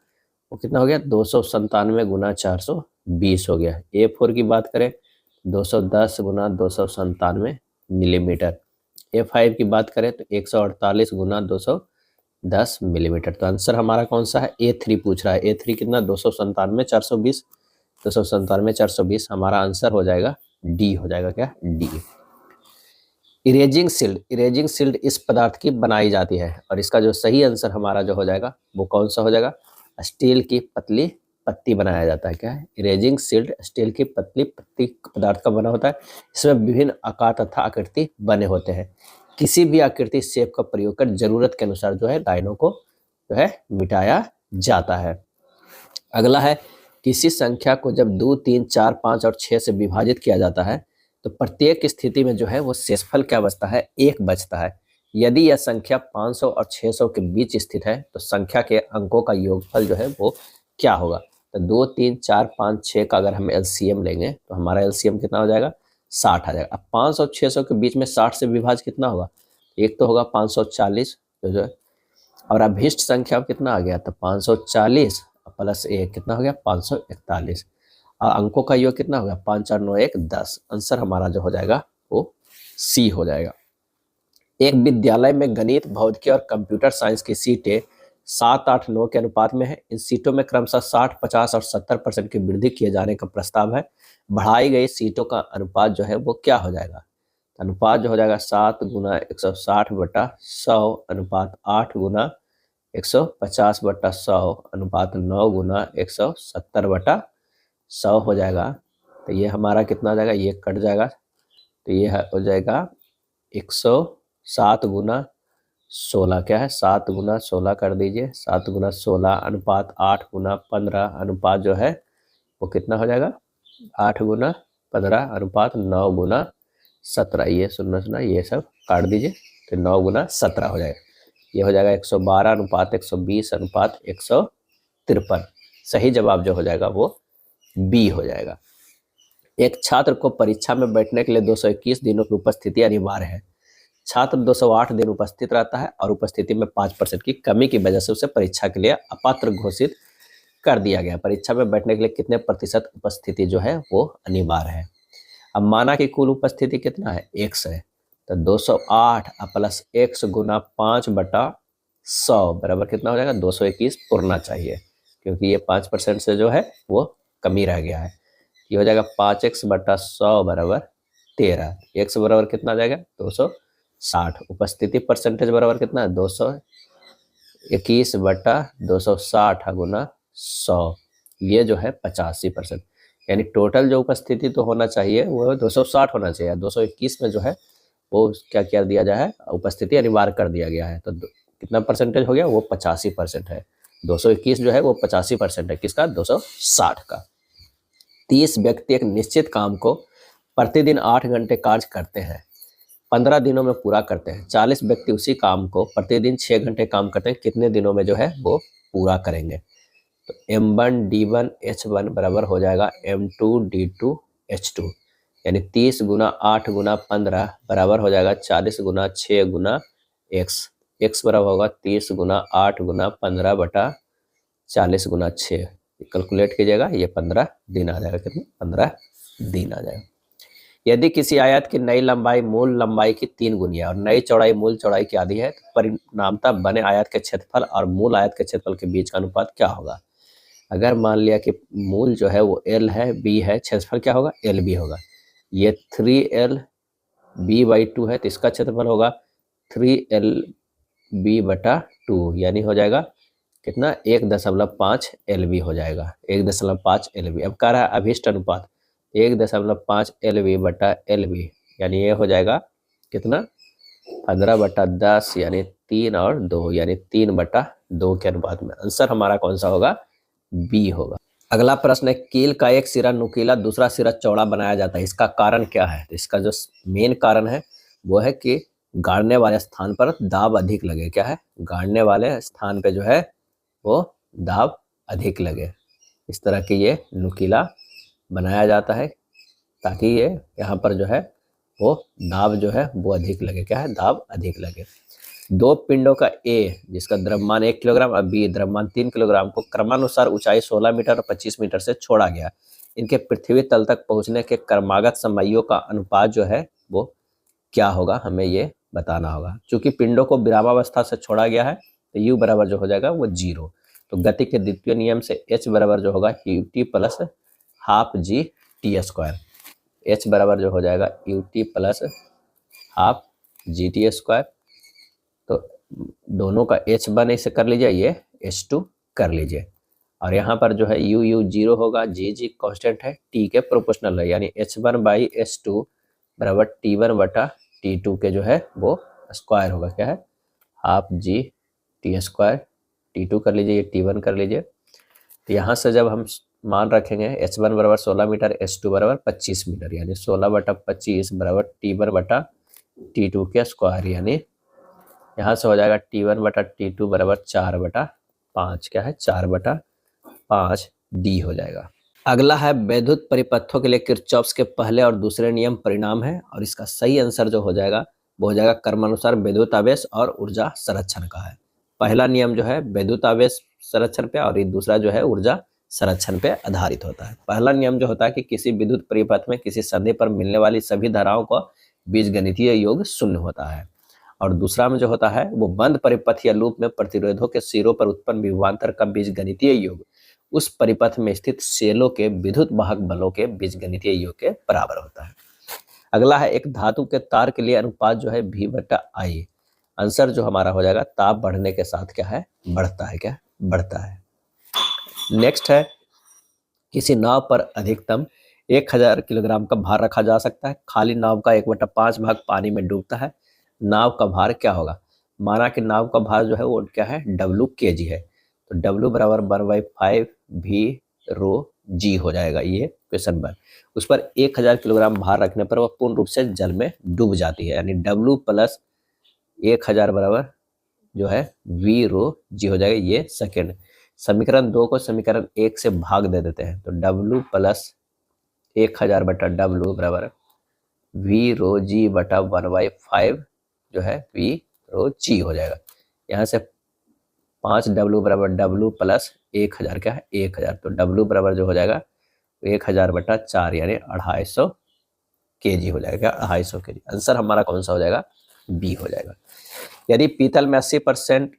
Speaker 1: वो कितना हो गया, 297 गुना 420 हो गया। A4 की बात करें 210 गुना 297 मिलीमीटर। A5 की बात करें तो 148 गुना 210 मिलीमीटर। तो आंसर हमारा कौन सा है, A3 पूछ रहा है। A3 कितना, 297 420, 297 420। हमारा आंसर हो जाएगा डी हो जाएगा। क्या, डी। इरेजिंग सील्ड, इरेजिंग सील्ड इस पदार्थ की बनाई जाती है, और इसका जो सही आंसर हमारा जो हो जाएगा वो कौन सा हो जाएगा, स्टील की पतली पत्ती बनाया जाता है। क्या है, इरेजिंग सील्ड स्टील की पतली पत्ती पदार्थ का बना होता है। इसमें विभिन्न आकार तथा आकृति बने होते हैं। किसी भी आकृति शेप का प्रयोग कर जरूरत के अनुसार जो है लाइनों को जो है मिटाया जाता है। अगला है, किसी संख्या को जब 2, 3, 4, 5 और 6 से विभाजित किया जाता है तो प्रत्येक स्थिति में जो है वो शेषफल क्या बचता है, 1 बचता है। यदि यह संख्या 500 और 600 के बीच स्थित है तो संख्या के अंकों का योगफल जो है वो क्या होगा। तो 2, 3, 4, 5, 6 का अगर हम एलसीएम लेंगे तो हमारा एलसीएम कितना हो जाएगा, 60 आ जाएगा। अब 500 और 600 के बीच में 60 से विभाज्य कितना होगा, एक तो होगा 540 जो है, और अभिष्ट संख्या कितना आ गया, तो 540 प्लस 1 कितना हो गया, 541। और अंकों का योग कितना होगा, 5 4 9 1 10। आंसर हमारा जो हो जाएगा वो सी हो जाएगा। एक विद्यालय में गणित, भौतिकी और कंप्यूटर साइंस की सीटें 7, 8, 9 के अनुपात में है। इन सीटों में क्रमशः 60, 50 और 70% की वृद्धि किए जाने का प्रस्ताव है। बढ़ाई गई सीटों का अनुपात जो है वो क्या हो जाएगा, अनुपात जो हो जाएगा 7 गुना 160 बटा 100 अनुपात 8 गुना 150 बटा 100 अनुपात 9 गुना 170 बटा 100 हो जाएगा। तो ये हमारा कितना हो जाएगा, ये कट जाएगा, तो ये हो जाएगा 107 गुना 16। क्या है, 7 गुना 16 कर दीजिए, 7 गुना 16 अनुपात 8 गुना 15 अनुपात जो है वो कितना हो जाएगा, 8 गुना 15 अनुपात 9 गुना 17। ये सुनना ये सब काट दीजिए, तो 9 गुना 17 हो जाएगा। ये हो जाएगा 112 अनुपात 120 अनुपात 153। सही जवाब जो हो जाएगा वो बी हो जाएगा। एक छात्र को परीक्षा में बैठने के लिए 221 दिनों की उपस्थिति अनिवार्य है। छात्र 208 दिन उपस्थित रहता है और उपस्थिति में 5% की कमी की वजह से उसे परीक्षा के लिए अपात्र घोषित कर दिया गया। परीक्षा में बैठने के लिए कितने प्रतिशत उपस्थिति जो है वो अनिवार्य है। अब माना कि कुल उपस्थिति कितना है, 100 है, तो 208 प्लस 100 गुना 5 बटा 100 बराबर कितना हो जाएगा, 221 पुरना चाहिए, क्योंकि ये 5% से जो है वो कमी रह गया है। ये हो जाएगा 5x बटा 100 बराबर 13। x बराबर कितना आ जाएगा, 260। उपस्थिति परसेंटेज बराबर कितना है, 221 बटा 260 गुना 100, ये जो है 85%। यानी टोटल जो उपस्थिति तो होना चाहिए वो 260 होना चाहिए, 221 में जो है वो क्या क्या दिया जाए है, उपस्थिति अनिवार्य कर दिया गया है। तो कितना परसेंटेज हो गया, वो 85% है। 221 जो है वो 85% है, किसका, 260 का। 30 व्यक्ति एक निश्चित काम को प्रतिदिन 8 घंटे कार्य करते हैं। 15 दिनों में पूरा करते हैं, 40 व्यक्ति उसी काम को प्रतिदिन 6 घंटे काम करते हैं, कितने दिनों में जो है वो पूरा करेंगे? तो M1D1H1 बराबर हो जाएगा M2D2H2, यानी 30 गुना 8 गुना 15 बराबर हो जाएगा 40 गुना 6 गुना x। x बराबर होगा 30 गुना 8 गुना 15 बटा 40 गुना 6। कैलकुलेट कीजिएगा, ये 15 दिन आ जाएगा। कितने? 15 दिन आ जाएगा। यदि किसी आयत की नई लंबाई मूल लंबाई की 3 गुनी है और नई चौड़ाई मूल चौड़ाई की आधी है, तो परिणामतः बने आयत के क्षेत्रफल और मूल आयत के क्षेत्रफल के बीच का अनुपात क्या होगा? अगर मान लिया कि मूल जो है वो L है, B है, क्षेत्रफल क्या होगा? LB होगा। ये 3LB/2 है, तो इसका क्षेत्रफल होगा 3LB/2, यानी हो जाएगा कितना? 1.5 LB हो जाएगा, 1.5 LB। अब कह रहा है अभिष्ट अनुपात 1.5 LB/LB, यानी ये हो जाएगा कितना? 15/10, यानी 3 और 2, यानी 3/2 के अनुपात में। आंसर हमारा कौन सा होगा? बी होगा। अगला प्रश्न है, कील का एक सिरा नुकीला दूसरा सिरा चौड़ा बनाया जाता है, इसका कारण क्या है? तो इसका जो मेन कारण है वो है कि गाड़ने वाले स्थान पर दाब अधिक लगे। क्या है? गाड़ने वाले स्थान पे जो है वो दाब अधिक लगे, इस तरह की ये नुकीला बनाया जाता है ताकि ये यहाँ पर जो है वो दाब जो है वो अधिक लगे। क्या है? दाब अधिक लगे। दो पिंडों का A जिसका द्रव्यमान 1 किलोग्राम और B द्रव्यमान 3 किलोग्राम को क्रमानुसार ऊंचाई 16 मीटर और 25 मीटर से छोड़ा गया। इनके पृथ्वी तल तक पहुंचने के क्रमागत समयों का अनुपात जो है वो क्या होगा? हमें ये बताना होगा। चूंकि पिंडों को विरामावस्था से छोड़ा गया है तो U बराबर जो हो जाएगा वो 0। तो गति के द्वितीय नियम से H बराबर जो होगा UT plus half G T square. H बराबर जो हो जाएगा UT plus half GT square. तो दोनों का H1 इसे कर लीजिए, ये H2 कर लीजिए, और यहाँ पर जो है U 0 होगा, G कांस्टेंट है, T के प्रोपोर्शनल है, यानी H1/H2 बराबर T1/T2 के जो है वो स्क्वायर होगा। क्या है? Half G T square. T2 कर लीजिए, ये T1 कर लीजिए। तो यहाँ से जब हम मान रखेंगे H1 बराबर 16 मीटर, H2 बराबर 25 मीटर, यानी 16/25 बराबर T1/T2 के स्क्वायर, यानी यहाँ से हो जाएगा T1/T2 बराबर 4/5। क्या है? 4/5 D हो जाएगा। अगला है वैद्युत परिपथों के लिए किरचॉफ्स के पहले और दूसरे नियम परिणाम है, और इसका सही आंसर जो हो जाएगा वो हो जाएगा क्रमानुसार विद्युत आवेश और ऊर्जा संरक्षण का है। पहला नियम जो है विद्युत आवेश संरक्षण पे और ये दूसरा जो है ऊर्जा संरक्षण पे आधारित होता है। पहला नियम जो होता है कि किसी विद्युत परिपथ में किसी संधि पर मिलने वाली सभी धाराओं का बीजगणितीय योग शून्य होता है, और दूसरा में जो होता है वो बंद परिपथ या लूप में प्रतिरोधों के सिरों पर उत्पन्न विभवांतर का बीजगणितीय योग उस परिपथ में स्थित सेलों के विद्युत वाहक बलों के बीजगणितीय योग के बराबर होता है। अगला है एक धातु के तार के लिए अनुपात जो है V/I। आंसर जो हमारा हो जाएगा ताप बढ़ने के साथ क्या है? बढ़ता है। क्या? बढ़ता है। नेक्स्ट है, किसी नाव पर अधिकतम 1000 किलोग्राम का भार रखा जा सकता है। खाली नाव का 1/5 भाग पानी में डूबता है। नाव का भार क्या होगा? माना कि नाव का भार जो है वो क्या है? W kg है, तो W बराबर 1/5 V रो G हो जाएगा। ये क्वेश्चन पर उस पर 1000 किलोग्राम भार रखने पर वह पूर्ण रूप से जल में डूब जाती है, यानी W प्लस 1000 बराबर जो है V रो G हो जाएगा। ये सेकेंड। समीकरण 2 को समीकरण 1 से भाग दे देते हैं, तो W प्लस 1000/W बराबर V रो G बटा 1/5 जो है V रो G हो जाएगा। यहाँ से 5W बराबर W प्लस 1000 क्या है? 1000, तो W बराबर जो हो जाएगा 1000/4, यानी 250 kg हो जाएगा। 250 kg। आंसर हमारा कौन सा हो जाएगा? बी हो जाएगा। यदि पीतल में 80%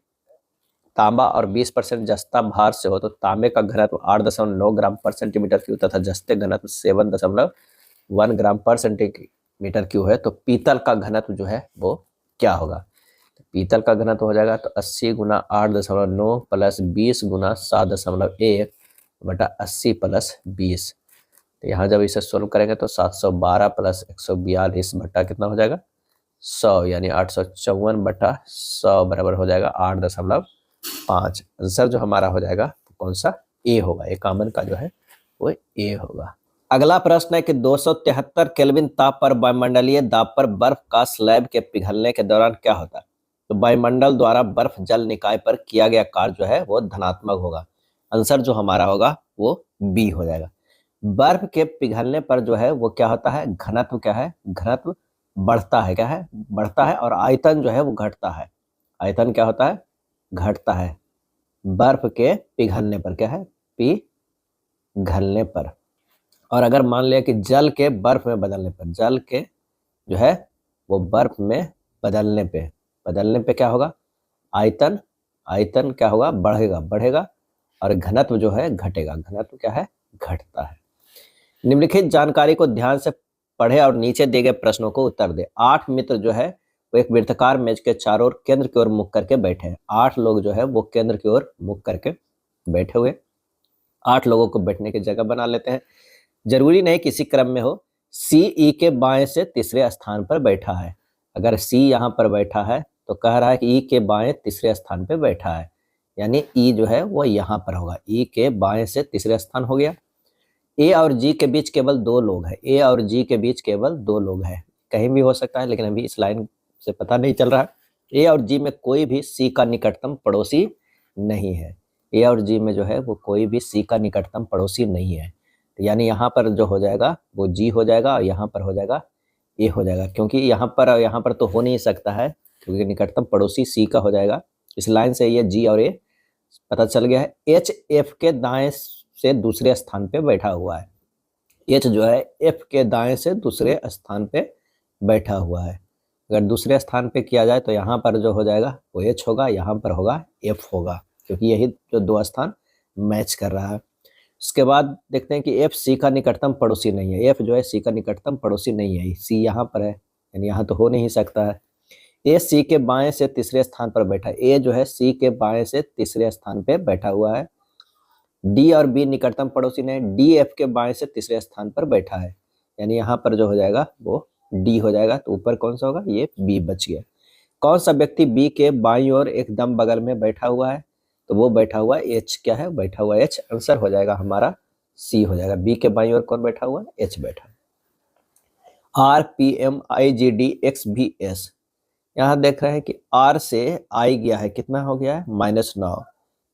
Speaker 1: तांबा और 20% जस्ता भार से हो तो तांबे का घनत्व 8.9 ग्राम पर सेंटीमीटर क्यूब तथा जस्ते घनत्व 7.1 ग्राम पर सेंटीमीटर क्यूब है, तो पीतल का घनत्व जो है वो क्या होगा? तो पीतल का घनत्व हो जाएगा तो 80 गुना 8.9 प्लस 20 गुना 7.1 बटा 80 प्लस 20। तो यहाँ जब इसे सोल्व करेंगे तो 712 प्लस 142 बटा कितना हो जाएगा? 100, यानी 854/100 बराबर हो जाएगा 8.5। आंसर जो हमारा हो जाएगा कौन सा? ए होगा। ए कॉमन का जो है वो ए होगा। अगला प्रश्न है कि 273 केल्विन ताप पर वायुमंडलीय दाब पर बर्फ का स्लैब के पिघलने के दौरान क्या होता है? तो वायुमंडल द्वारा बर्फ जल निकाय पर किया गया कार्य जो है वो धनात्मक होगा। आंसर जो हमारा होगा वो बी हो जाएगा। बर्फ के पिघलने पर जो है वो क्या होता है, घनत्व क्या है, घनत्व बढ़ता है, क्या है, बढ़ता है, और आयतन जो है वो घटता है। आयतन क्या होता है, घटता है बर्फ के पिघलने पर, क्या है, पिघलने पर। और अगर मान लिया कि जल के बर्फ में बदलने पर, जल के जो है वो बर्फ में बदलने पे क्या होगा, आयतन, आयतन क्या होगा, बढ़ेगा, बढ़ेगा, और घनत्व जो है घटेगा, घनत्व क्या है, घटता है। निम्नलिखित जानकारी को ध्यान से पढ़े और नीचे दिए गए प्रश्नों को उत्तर दे। 8 मित्र जो है वो एक वृत्ताकार मेज के चारों ओर केंद्र की ओर मुख करके बैठे हैं। 8 लोग जो है वो केंद्र की ओर मुख करके बैठे हुए। 8 लोगों को बैठने की जगह बना लेते हैं। जरूरी नहीं किसी क्रम में हो। सी ई के बाएं से तीसरे स्थान पर बैठा है। अगर सी यहाँ पर बैठा है तो कह रहा है कि ई के बाएं तीसरे स्थान पर बैठा है, यानी ई जो है वो यहाँ पर होगा। ई के बाएं से तीसरे स्थान हो गया। ए और जी के बीच केवल 2 लोग हैं। ए और जी के बीच केवल 2 लोग हैं, कहीं भी हो सकता है, लेकिन अभी इस लाइन से पता नहीं चल रहा है। ए और जी में कोई भी सी का निकटतम पड़ोसी नहीं है। ए और जी में जो है वो कोई भी सी का निकटतम पड़ोसी नहीं है, तो यानी यहाँ पर जो हो जाएगा वो जी हो जाएगा, और यहाँ पर हो जाएगा ए हो जाएगा, क्योंकि यहाँ पर और यहाँ पर तो हो नहीं सकता है, क्योंकि निकटतम पड़ोसी सी का हो जाएगा। इस लाइन से ये जी और ए पता चल गया है। एच एफ के दाएं से दूसरे स्थान पे बैठा हुआ है। एच जो है एफ के दाएं से दूसरे स्थान पे बैठा हुआ है। अगर दूसरे स्थान पे किया जाए तो यहाँ पर जो हो जाएगा वो एच होगा, यहाँ पर होगा एफ होगा, क्योंकि यही जो 2 स्थान मैच कर रहा है। उसके बाद देखते हैं कि एफ सी का निकटतम पड़ोसी नहीं है। एफ जो है सी का निकटतम पड़ोसी नहीं है, सी यहाँ पर है, यानी यहाँ तो हो नहीं सकता है। ए सी के बाएं से तीसरे स्थान पर बैठा है। ए जो है सी के बाएं से तीसरे स्थान पे बैठा हुआ है। डी और बी निकटतम पड़ोसी नहीं, डी एफ के बाएं से तीसरे स्थान पर बैठा है, यानी यहाँ पर जो हो जाएगा वो डी हो जाएगा, तो ऊपर कौन सा होगा, ये बी बच गया। कौन सा व्यक्ति बी के बाईं ओर एकदम बगल में बैठा हुआ है, तो वो बैठा हुआ एच, क्या है, बैठा हुआ एच। आंसर हो जाएगा हमारा सी हो जाएगा। बी के बाईं ओर कौन बैठा हुआ है, एच बैठा। आर पी एम आई जी डी एक्स भी एस, यहाँ देख रहे हैं कि आर से आई गया है, कितना हो गया है, -9।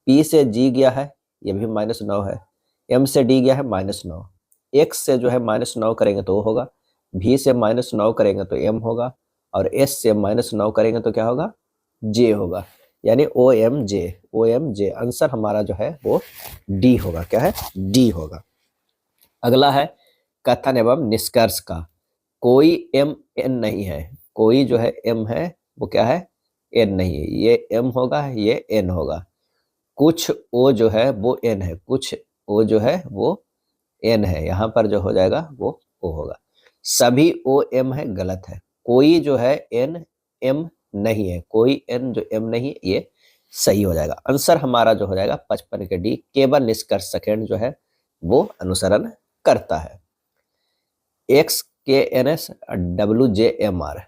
Speaker 1: पी से जी गया है, ये भी -9 है। एम से डी गया है -9। एक्स से जो है -9 करेंगे तो वो होगा। भी से -9 करेंगे तो एम होगा, और एस से -9 करेंगे तो क्या होगा, जे होगा, यानी O M J, O M J. Answer हमारा जो है वो डी होगा, क्या है, डी होगा। अगला है कथन एवं निष्कर्ष का। कोई एम एन नहीं है। कोई जो है एम है वो क्या है, एन नहीं है। ये एम होगा, ये एन होगा। कुछ ओ जो है वो एन है, कुछ ओ जो है वो एन है, यहाँ पर जो हो जाएगा वो ओ होगा। सभी ओ एम है, गलत है। कोई जो है एन एम नहीं है, कोई एन जो एम नहीं है, ये सही हो जाएगा। आंसर हमारा जो हो जाएगा 55 के डी। केवल निष्कर्ष सेकंड जो है वो अनुसरण करता है। X K N S W J M R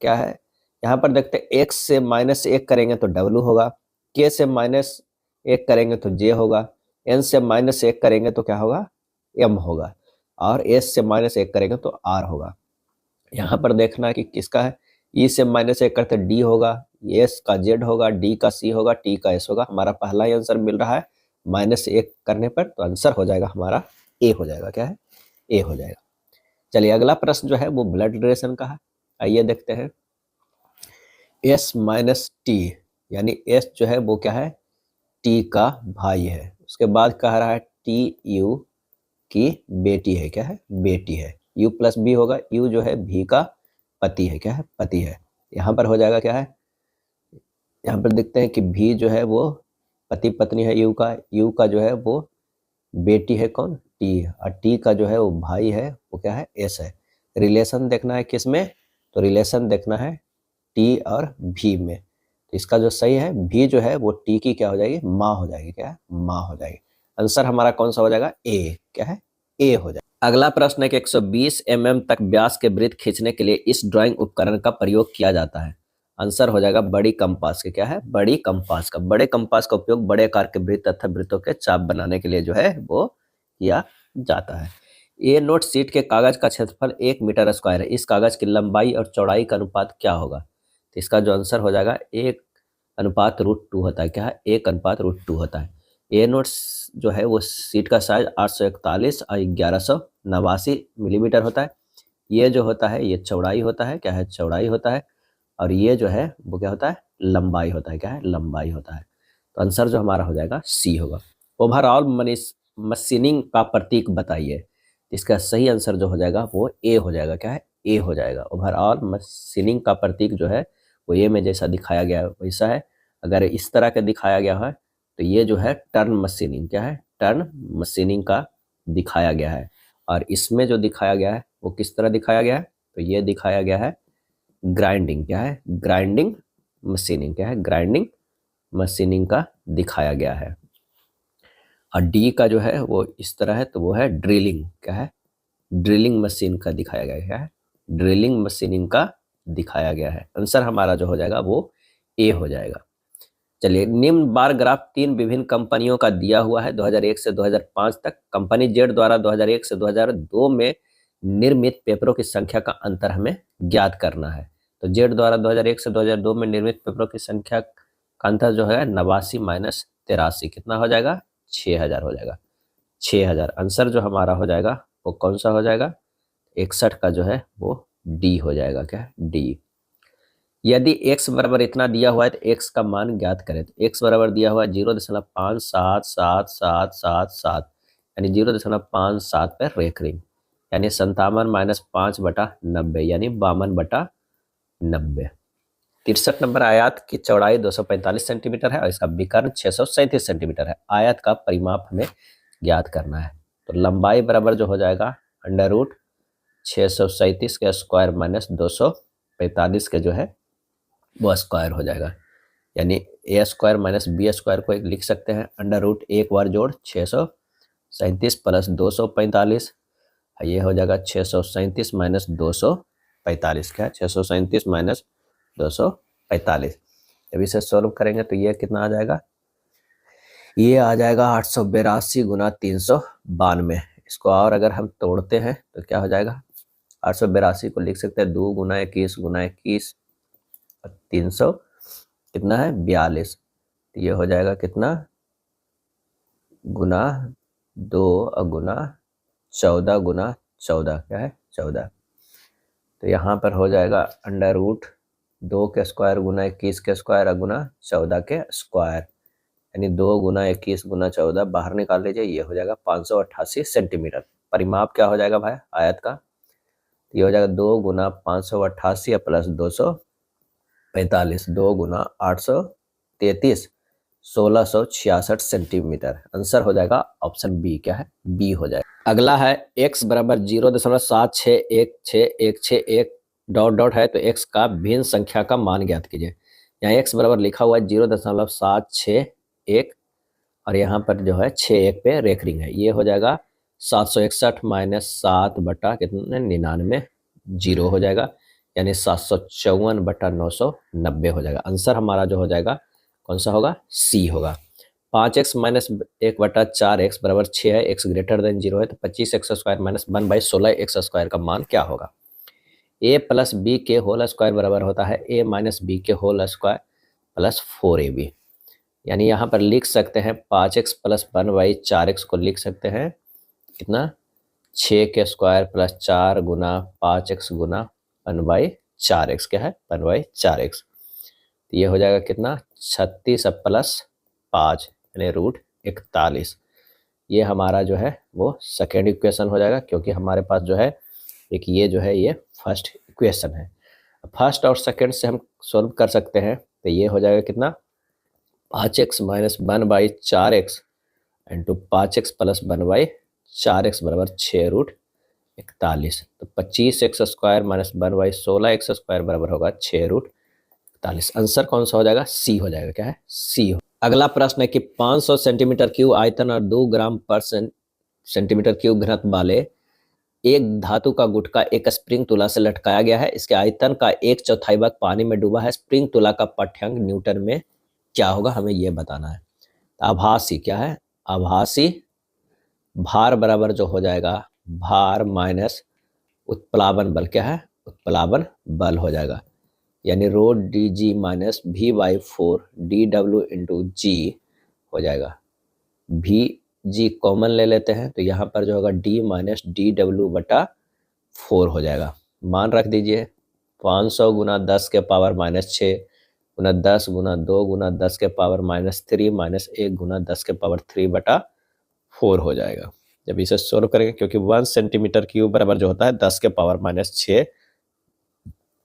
Speaker 1: क्या है, यहाँ पर देखते हैं एक्स से -1 करेंगे तो डब्ल्यू होगा, के से -1 करेंगे तो जे होगा, एन से -1 करेंगे तो क्या होगा, एम होगा, और एस से -1 करेंगे तो आर होगा। यहाँ पर देखना है कि किसका है। ई से -1 करते डी होगा, एस का जेड होगा, डी का सी होगा, टी का एस होगा। हमारा पहला ही आंसर मिल रहा है -1 करने पर, तो आंसर हो जाएगा हमारा ए हो जाएगा, क्या है, ए हो जाएगा। चलिए अगला प्रश्न जो है वो ब्लड रिलेशन का है। आइए देखते हैं। एस माइनस टी, यानी एस जो है वो क्या है, टी का भाई है। उसके बाद कह रहा है टी यू की बेटी है, क्या है, बेटी है। यू प्लस बी होगा, यू जो है भी का पति है, क्या है, पति है। यहाँ पर हो जाएगा क्या है, यहाँ पर देखते हैं कि भी जो है वो पति पत्नी है यू का, यू का जो है वो बेटी है कौन, टी, और टी का जो है वो भाई है, वो क्या है, एस है। रिलेशन देखना है किसमें, तो रिलेशन देखना है टी और भी में। तो इसका जो सही है, भी जो है वो टी की क्या हो जाएगी, माँ हो जाएगी, क्या है, माँ हो जाएगी। आंसर हमारा कौन सा हो जाएगा, ए, क्या है, ए हो जाएगा। अगला प्रश्न है कि 120 mm तक व्यास के वृत्त खींचने के लिए इस ड्राइंग उपकरण का प्रयोग किया जाता है। आंसर हो जाएगा बड़ी कंपास के, क्या है, बड़ी कंपास का। बड़े कंपास का उपयोग बड़े आकार के वृत्त तथा वृत्तों के चाप बनाने के लिए जो है वो किया जाता है। ए नोट शीट के कागज का क्षेत्रफल 1 मीटर स्क्वायर है, इस कागज की लंबाई और चौड़ाई का अनुपात क्या होगा? तो इसका जो आंसर हो जाएगा 1/√2 होता है। क्या है? 1/√2 होता है। ए नोट जो है वो शीट का साइज 841 और 1189 मिलीमीटर होता है। ये जो होता है ये चौड़ाई होता है। क्या है? चौड़ाई होता है। और ये जो है वो क्या होता है? लंबाई होता है। क्या है? लंबाई होता है। तो आंसर जो हमारा हो जाएगा सी होगा। ओवरऑल मशीनिंग का प्रतीक बताइए। इसका सही आंसर जो हो जाएगा वो ए हो जाएगा। क्या है? ए हो जाएगा। ओवरऑल मशीनिंग का प्रतीक जो है वो ए में जैसा दिखाया गया है वैसा है। अगर इस तरह का दिखाया गया है तो ये जो है टर्न मशीनिंग। क्या है? टर्न मशीनिंग का दिखाया गया है। और इसमें जो दिखाया गया है वो किस तरह दिखाया गया है? तो ये दिखाया गया है ग्राइंडिंग। क्या है? Grinding machining. क्या है? ग्राइंडिंग मशीनिंग का दिखाया गया है। और डी का जो है वो इस तरह है तो वो है ड्रिलिंग। क्या है? ड्रिलिंग मशीन का दिखाया गया है। क्या है? ड्रिलिंग मशीनिंग का दिखाया गया है। आंसर हमारा जो हो जाएगा वो ए हो जाएगा। चलिए, निम्न बार ग्राफ 3 विभिन्न कंपनियों का दिया हुआ है 2001 से 2005 तक। कंपनी जेड द्वारा 2001 से 2002 में निर्मित पेपरों की संख्या का अंतर हमें ज्ञात करना है। तो जेड द्वारा 2001 से 2002 में निर्मित पेपरों की संख्या का अंतर जो है 89 माइनस 83 कितना हो जाएगा? 6000 हो जाएगा। 6000 आंसर जो हमारा हो जाएगा वो कौन सा हो जाएगा? 61 का जो है वो डी हो जाएगा। क्या है? डी। यदि x बराबर इतना दिया हुआ है तो x का मान ज्ञात करें। तो x बराबर दिया हुआ है 0.57777 यानी 0.57 पर रेखरिंग यानी 57 माइनस 5/90 यानी 52/90। 63 नंबर, आयत की चौड़ाई 245 सेंटीमीटर है और इसका विकर्ण 637 सेंटीमीटर है। आयत का परिमाप हमें ज्ञात करना है। तो लंबाई बराबर जो हो जाएगा √637 के स्क्वायर माइनस 245 के जो है वो स्क्वायर हो जाएगा। यानी ए स्क्वायर माइनस बी स्क्वायर को एक लिख सकते हैं √ एक बार जोड़ 637 प्लस 245। ये हो जाएगा 637 माइनस 245। क्या? 637 माइनस 245। जब इसे सॉल्व करेंगे तो ये कितना आ जाएगा? ये आ जाएगा 882 गुना 392। इसको और अगर हम तोड़ते हैं तो क्या हो जाएगा? 882 को लिख सकते हैं 2 गुना 21 गुना 21 और 300 कितना है? 42। तो ये हो जाएगा कितना? गुना 2 और गुना 14 गुना 14। क्या है? 14। तो यहाँ पर हो जाएगा √2 के स्क्वायर गुना 21 के स्क्वायर और गुना 14 के स्क्वायर यानी 2 गुना 21 गुना 14 बाहर निकाल लीजिए। ये हो जाएगा 588 सेंटीमीटर। परिमाप क्या हो जाएगा भाई आयत का? ये हो जाएगा 2 गुना 588 प्लस 245 2 गुना 833 1666 सेंटीमीटर। आंसर हो जाएगा ऑप्शन बी। क्या है? बी हो जाएगा। अगला है x बराबर 0.761616 डॉट डॉट है तो x का भिन्न संख्या का मान ज्ञात कीजिए। यहाँ x बराबर लिखा हुआ है 0.761 और यहाँ पर जो है 61 पे रेखरिंग है। ये हो जाएगा 761 माइनस 7 बटा कितने 99 जीरो हो जाएगा यानी 754/990 हो जाएगा। आंसर हमारा जो हो जाएगा कौन सा होगा? सी होगा। 5x माइनस 1/4x बराबर 6 है। x ग्रेटर देन 0 है तो 25x square minus 1/16x square का मान क्या होगा? a प्लस बी के होल स्क्वायर बराबर होता है a माइनस बी के होल स्क्वायर प्लस 4ab। यानी यहाँ पर लिख सकते हैं 5x प्लस 1/4x को लिख सकते हैं कितना? 6 के स्क्वायर प्लस 4 गुना 5x गुना 1/4x। क्या है? 1/4x। तो ये हो जाएगा कितना? 36 प्लस 5 यानी √41। ये हमारा जो है वो सेकेंड इक्वेशन हो जाएगा क्योंकि हमारे पास जो है एक ये जो है ये फर्स्ट इक्वेशन है। फर्स्ट और सेकेंड से हम सॉल्व कर सकते हैं तो ये हो जाएगा कितना? 5x minus 1/4x into 5x plus 1/4x बराबर 6√41। तो 25x square minus 1/16x square बराबर होगा 6√41। आंसर कौन सा हो जाएगा? सी हो जाएगा। क्या है? सी हो। अगला प्रश्न है कि 500 सेंटीमीटर क्यूब आयतन और 2 ग्राम पर सेंटीमीटर क्यूब घनत्व वाले एक धातु का गुटका एक स्प्रिंग तुला से लटकाया गया है। इसके आयतन का 1/4 भाग पानी में डूबा है। स्प्रिंग तुला का पाठ्यांक न्यूटन में क्या होगा? हमें यह बताना है। आभासी क्या है? आभासी भार बराबर जो हो जाएगा भार माइनस उत्प्लावन बल, क्या है, उत्प्लावन बल हो जाएगा, यानी rho D G minus V by 4 D W into G हो जाएगा। वी जी कॉमन ले लेते हैं तो यहाँ पर जो होगा डी माइनस डी डब्ल्यू बटा 4 हो जाएगा। मान रख दीजिए 500 गुना 10 के पावर माइनस 6 गुना 10 गुना 2 गुना 10 के पावर माइनस 3 माइनस 1 गुना 10 के पावर 3 बटा 4 हो जाएगा। जब इसे सोल्व करेंगे, क्योंकि 1 सेंटीमीटर क्यूब बराबर जो होता है 10 के पावर माइनस 6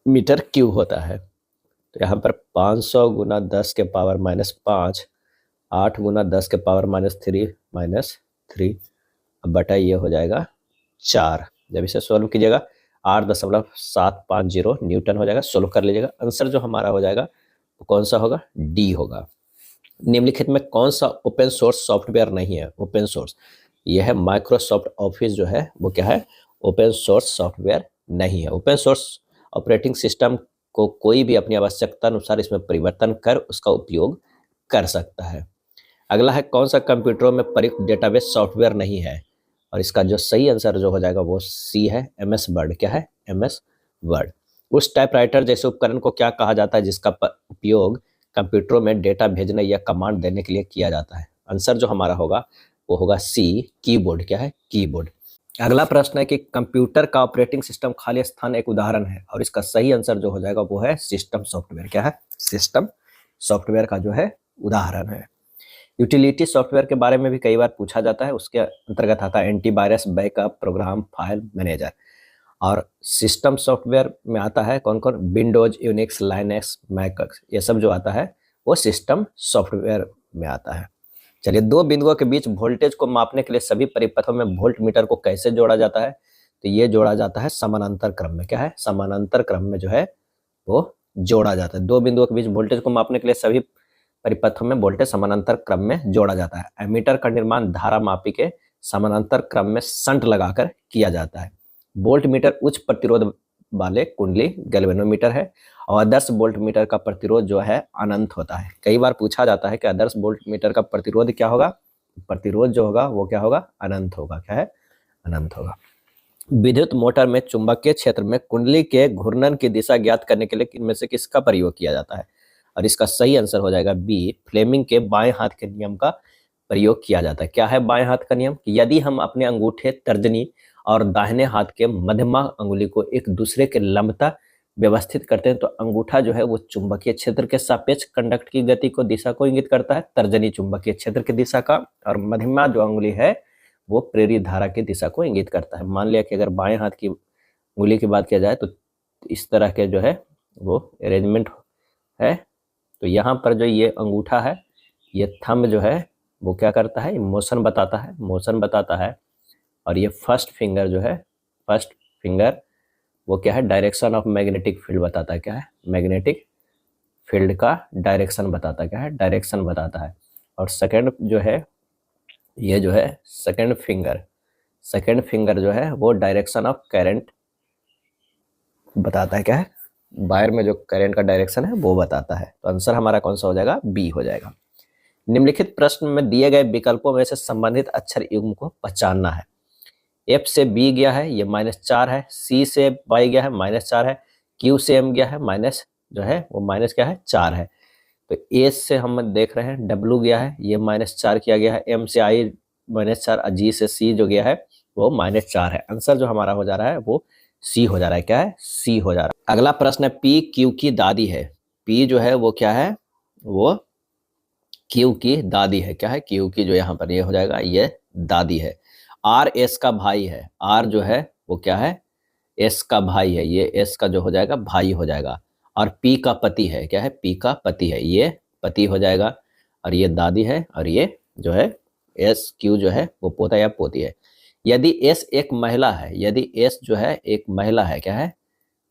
Speaker 1: मीटर क्यूब होता है। तो यहाँ पर 500 गुना 10 के पावर माइनस 5, 8 गुना 10 के पावर माइनस 3 अब बटा ये हो जाएगा 4। जब इसे सोल्व कीजिएगा 8.750 न्यूटन हो जाएगा। सोल्व कर लीजिएगा, आंसर जो हमारा हो जाएगा वो कौन सा होगा, डी होगा। निम्नलिखित में कौन सा ओपन सोर्स सॉफ्टवेयर नहीं है? ओपन सोर्स यह है माइक्रोसॉफ्ट ऑफिस जो है वो क्या है, ओपन सोर्स सॉफ्टवेयर नहीं है। ओपन सोर्स ऑपरेटिंग सिस्टम को कोई भी अपनी आवश्यकता अनुसार इसमें परिवर्तन कर उसका उपयोग कर सकता है। अगला है कौन सा कंप्यूटरों में प्रयुक्त डेटाबेस सॉफ्टवेयर नहीं है? और इसका जो सही आंसर जो हो जाएगा वो सी है, एमएस वर्ड। क्या है, एमएस वर्ड। उस टाइपराइटर जैसे उपकरण को क्या कहा जाता है जिसका उपयोग कंप्यूटरों में डेटा भेजने या कमांड देने के लिए किया जाता है? आंसर जो हमारा होगा वो होगा सी, कीबोर्ड। क्या है, कीबोर्ड। अगला प्रश्न है कि कंप्यूटर का ऑपरेटिंग सिस्टम खाली स्थान एक उदाहरण है, और इसका सही आंसर जो हो जाएगा वो है सिस्टम सॉफ्टवेयर। क्या है, सिस्टम सॉफ्टवेयर का जो है उदाहरण है। यूटिलिटी सॉफ्टवेयर के बारे में भी कई बार पूछा जाता है, उसके अंतर्गत आता है antivirus, backup, program, file manager. और सिस्टम सॉफ्टवेयर में आता है कौन कौन, विंडोज, यूनिक्स, लाइनेक्स, मैकक्स, ये सब जो आता है वो सिस्टम सॉफ्टवेयर में आता है। चलिए, दो बिंदुओं के बीच वोल्टेज को मापने के लिए सभी परिपथों में वोल्ट मीटर को कैसे जोड़ा जाता है? तो ये जोड़ा जाता है समानांतर क्रम में। क्या है, समानांतर क्रम में जो है वो जोड़ा जाता है। दो बिंदुओं के बीच वोल्टेज को मापने के लिए सभी परिपथों में वोल्टेज समानांतर क्रम में जोड़ा जाता है। एमीटर का निर्माण धारा मापी के समानांतर क्रम में शंट लगाकर किया जाता है। वोल्ट मीटर उच्च प्रतिरोध वाले कुंडली गैल्वेनोमीटर है, और आदर्श वोल्ट मीटर का प्रतिरोध जो है अनंत होता है। कई बार पूछा जाता है कि आदर्श वोल्ट मीटर का प्रतिरोध क्या होगा? प्रतिरोध जो होगा वो क्या होगा, अनंत होगा। क्या है, अनंत होगा। विद्युत मोटर में चुंबकीय क्षेत्र में कुंडली के घूर्णन की दिशा ज्ञात करने के लिए इनमें से किसका प्रयोग किया जाता है? और इसका सही आंसर हो जाएगा बी, फ्लेमिंग के बाएं हाथ के नियम का प्रयोग किया जाता है। क्या है बाएं हाथ का नियम? कि यदि हम अपने अंगूठे, तर्जनी और दाहिने हाथ के मध्यमा अंगुली को एक दूसरे के लंबता व्यवस्थित करते हैं तो अंगूठा जो है वो चुंबकीय क्षेत्र के सापेक्ष कंडक्ट की गति को, दिशा को इंगित करता है, तर्जनी चुंबकीय क्षेत्र की दिशा का, और मध्यमा जो अंगुली है वो प्रेरित धारा की दिशा को इंगित करता है। मान लिया कि अगर बाएं हाथ की उंगली की बात किया जाए तो इस तरह के जो है वो अरेंजमेंट है। तो यहाँ पर जो ये अंगूठा है, ये थंब जो है वो क्या करता है, मोशन बताता है, मोशन बताता है। और ये फर्स्ट फिंगर जो है, फर्स्ट फिंगर वो क्या है, डायरेक्शन ऑफ मैग्नेटिक फील्ड बताता है। क्या है, मैग्नेटिक फील्ड का डायरेक्शन बताता है। क्या है, डायरेक्शन बताता है। और सेकंड जो है, ये जो है सेकंड फिंगर जो है वो डायरेक्शन ऑफ करंट बताता है। क्या है, वायर में जो करंट का डायरेक्शन है वो बताता है। तो आंसर हमारा कौन सा हो जाएगा, बी हो जाएगा। निम्नलिखित प्रश्न में दिए गए विकल्पों में से संबंधित अक्षर युग्म को पहचानना है। एफ से बी गया है, ये -4 है। सी से वाई गया है, -4 है। क्यू से एम गया है, माइनस जो है वो माइनस क्या है, 4 है। तो ए से हम देख रहे हैं डब्लू गया है, ये -4 किया गया है। एम से आई -4, जी से सी जो गया है वो -4 है। आंसर जो हमारा हो जा रहा है वो सी हो जा रहा है। क्या है, सी हो जा रहा है। अगला प्रश्न है पी क्यू की दादी है। पी जो है वो क्या है, वो क्यू की दादी है। क्या है, क्यू की जो यहाँ पर ये हो जाएगा, ये दादी है। आर एस का भाई है। आर जो है वो क्या है, एस का भाई है। ये एस का जो हो जाएगा भाई हो जाएगा। और पी का पति है। क्या है, पी का पति है, ये पति हो जाएगा। और ये दादी है, और ये जो है एस क्यू जो है वो पोता या पोती है। यदि एस एक महिला है, यदि एस जो है एक महिला है, क्या है,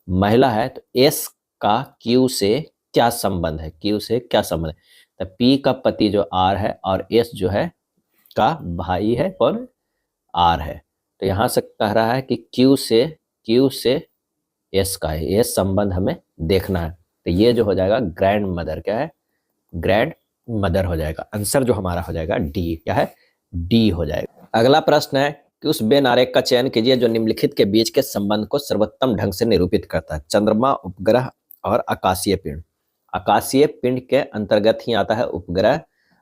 Speaker 1: महिला है, तो एस का क्यू से क्या संबंध है, क्यू से क्या संबंध है? तो पी का पति जो आर है और एस जो है का भाई है कौन, आर है। तो यहाँ से कह रहा है कि क्यू से एस का है, ये संबंध हमें देखना है। तो ये जो हो जाएगा ग्रैंड मदर। क्या है, ग्रैंड मदर हो जाएगा। आंसर जो हमारा हो जाएगा डी। क्या है, डी हो जाएगा। अगला प्रश्न है कि उस बेन आरेख का चयन कीजिए जो निम्नलिखित के बीच के संबंध को सर्वोत्तम ढंग से निरूपित करता है। चंद्रमा, उपग्रह और आकाशीय पिंड। आकाशीय पिंड के अंतर्गत ही आता है उपग्रह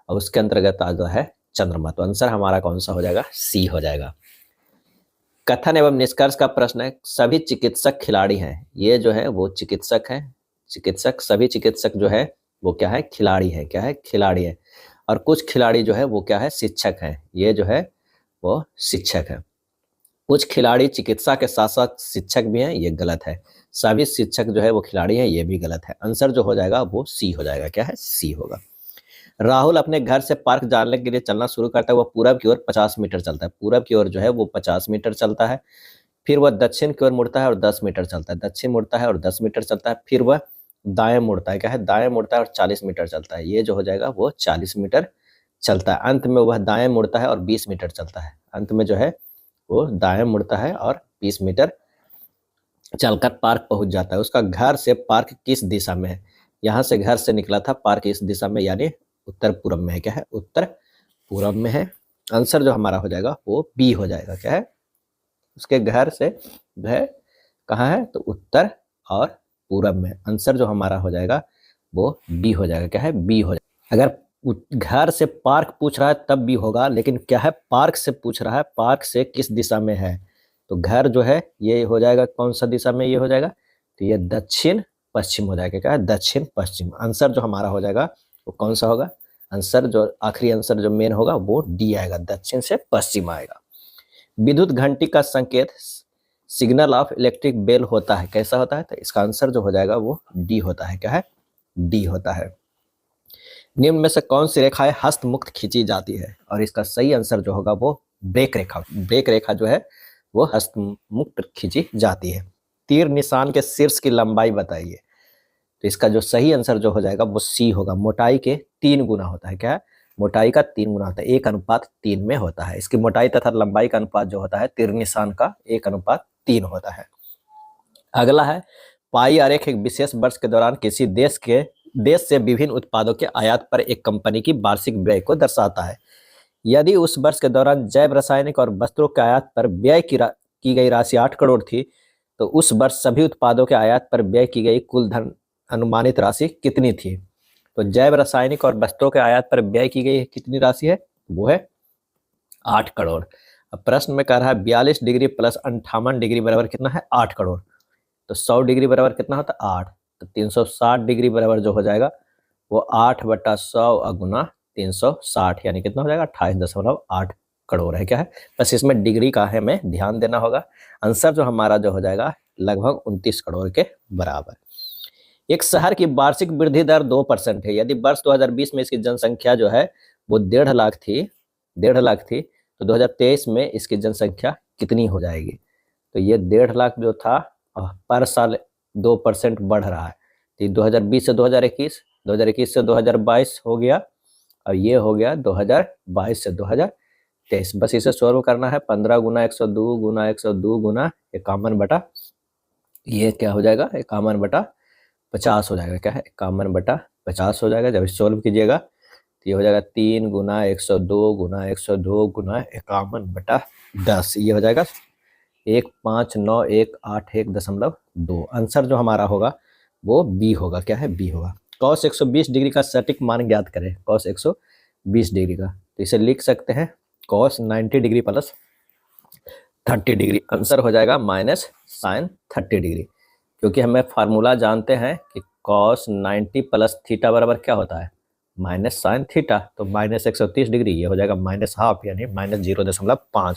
Speaker 1: और उसके अंतर्गत आता है चंद्रमा। तो आंसर हमारा कौन सा हो जाएगा? सी हो जाएगा। कथन एवं निष्कर्ष का प्रश्न है। सभी चिकित्सक खिलाड़ी हैं। ये जो है वो चिकित्सक है। चिकित्सक, सभी चिकित्सक जो है वो क्या है? खिलाड़ी है। क्या है? खिलाड़ी है। और कुछ खिलाड़ी जो है वो क्या है? शिक्षक है। ये जो है वो शिक्षक है। कुछ खिलाड़ी चिकित्सा के साथ साथ शिक्षक भी हैं। ये गलत है। सभी शिक्षक जो है वो खिलाड़ी हैं। ये भी गलत है। आंसर जो हो जाएगा वो सी हो जाएगा। क्या है? सी होगा। राहुल अपने घर से पार्क जाने के लिए चलना शुरू करता है। वह पूरब की ओर 50 मीटर चलता है। पूरब की ओर जो है वो 50 मीटर चलता है। फिर वह दक्षिण की ओर मुड़ता है और 10 मीटर चलता है। दक्षिण मुड़ता है और 10 मीटर चलता है। फिर वह दाएं मुड़ता है। क्या है? दाएं मुड़ता है और 40 मीटर चलता है। ये जो हो जाएगा वो 40 मीटर चलता है। अंत में वह दाएं मुड़ता है और 20 मीटर चलता है। अंत में जो है वो दाएं मुड़ता है और 20 मीटर चलकर पार्क पहुंच जाता है। उसका घर से पार्क किस दिशा में है? यहाँ से घर से निकला था, पार्क इस दिशा में यानी उत्तर पूर्व में है। क्या है? उत्तर पूर्व में है। आंसर जो हमारा हो जाएगा वो बी हो जाएगा। क्या है? उसके घर से वह कहाँ है? तो उत्तर और पूरब में। आंसर जो हमारा हो जाएगा वो बी हो जाएगा। क्या है? बी हो जाएगा। अगर घर से पार्क पूछ रहा है तब भी होगा, लेकिन क्या है? पार्क से पूछ रहा है, पार्क से किस दिशा में है, तो घर जो है ये हो जाएगा कौन सा दिशा में? ये हो जाएगा तो ये दक्षिण पश्चिम हो जाएगा। क्या है? दक्षिण पश्चिम। आंसर जो हमारा हो जाएगा वो कौन सा होगा? आंसर जो आखिरी आंसर जो मेन होगा वो डी आएगा। दक्षिण से पश्चिम आएगा। विद्युत घंटी का संकेत सिग्नल ऑफ इलेक्ट्रिक बेल होता है। कैसा होता है? तो इसका आंसर जो हो जाएगा वो डी होता है। क्या है? डी होता है। निम्न में से कौन सी रेखाएं हस्त मुक्त खींची जाती है? और इसका सही आंसर जो होगा वो ब्रेक रेखा। ब्रेक रेखा जो है वो हस्त मुक्त खींची जाती है। तीर निशान के शीर्ष की लंबाई बताइए। तो इसका जो सही आंसर जो हो जाएगा वो सी होगा। मोटाई के 3 गुना होता है। क्या है? मोटाई का 3 गुना होता है। 1:3 में होता है। इसकी मोटाई तथा लंबाई का अनुपात जो होता है तीर निशान का 1:3 होता है। अगला है पाई आरेख एक विशेष वर्ष के दौरान किसी देश से विभिन्न उत्पादों के आयात पर एक कंपनी की वार्षिक व्यय को दर्शाता है। यदि उस वर्ष के दौरान जैव रासायनिक और वस्त्रों के आयात पर व्यय की गई राशि 8 करोड़ थी, तो उस वर्ष सभी उत्पादों के आयात पर व्यय की गई कुल धन अनुमानित राशि कितनी थी? तो जैव रासायनिक और वस्त्रों के आयात पर व्यय की गई कितनी राशि है? वो है 8 करोड़। अब प्रश्न में कह रहा है 42 डिग्री प्लस 58 डिग्री बराबर कितना है? 8 करोड़। तो 100 डिग्री बराबर कितना होता है? 8। तो 360 डिग्री बराबर जो हो जाएगा वो 8/100 गुना 360 यानी कितना हो जाएगा? 28.8 करोड़ है। क्या है? बस इसमें डिग्री का है हमें ध्यान देना होगा। आंसर जो हमारा जो हो जाएगा लगभग 29 करोड़ के बराबर। एक शहर की वार्षिक वृद्धि दर 2% है। यदि वर्ष 2020 में इसकी जनसंख्या जो है वो 1.5 लाख थी, 1.5 लाख थी, तो 2023 में इसकी जनसंख्या कितनी हो जाएगी? तो ये 1.5 लाख जो था पर साल 2% बढ़ रहा है। तो 2020 से 2021, 2021 से 2022 हो गया और ये हो गया 2022 से 2023। बस इसे सॉल्व करना है। 15 गुना 102 गुना 102 गुना 51 ये क्या हो जाएगा? 51/50 हो जाएगा। क्या है? 51/50 हो जाएगा। जब इसे सॉल्व कीजिएगा तो ये हो जाएगा 3 गुना 102 गुना 102 गुना 51/10। ये हो जाएगा 15918.2। आंसर जो हमारा होगा वो बी होगा। क्या है? बी होगा। कॉस 120 डिग्री का सटीक मान ज्ञात करें। कॉस 120 डिग्री का, तो इसे लिख सकते हैं cos 90 degree plus 30 degree. Answer हो जाएगा माइनस साइन 30 डिग्री, क्योंकि हमें फार्मूला जानते हैं कि कॉस 90 प्लस थीटा बराबर क्या होता है? Minus sine theta. तो माइनस 130 डिग्री ये हो जाएगा माइनस हाफ यानी माइनस 0.5।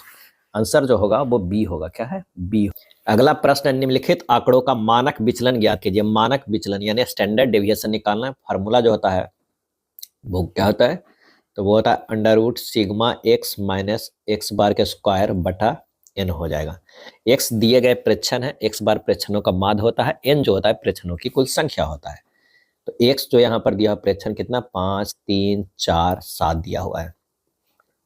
Speaker 1: आंसर जो होगा वो बी होगा। क्या है? बी। अगला प्रश्न, निम्नलिखित आंकड़ों का मानक विचलन ज्ञात कीजिए। मानक विचलन यानी स्टैंडर्ड डेविएशन निकालना है। फार्मूला जो होता है वो क्या होता है? तो वो होता है under root sigma X minus X bar के स्क्वायर बटा एन हो जाएगा। एक्स दिए गए प्रेक्षण है, एक्स बार प्रेक्षणों का माध्य होता है, एन जो होता है प्रेक्षणों की कुल संख्या होता है। तो एक्स जो यहाँ पर दिया हुआ प्रेक्षण कितना? 5 3 4 7 दिया हुआ है।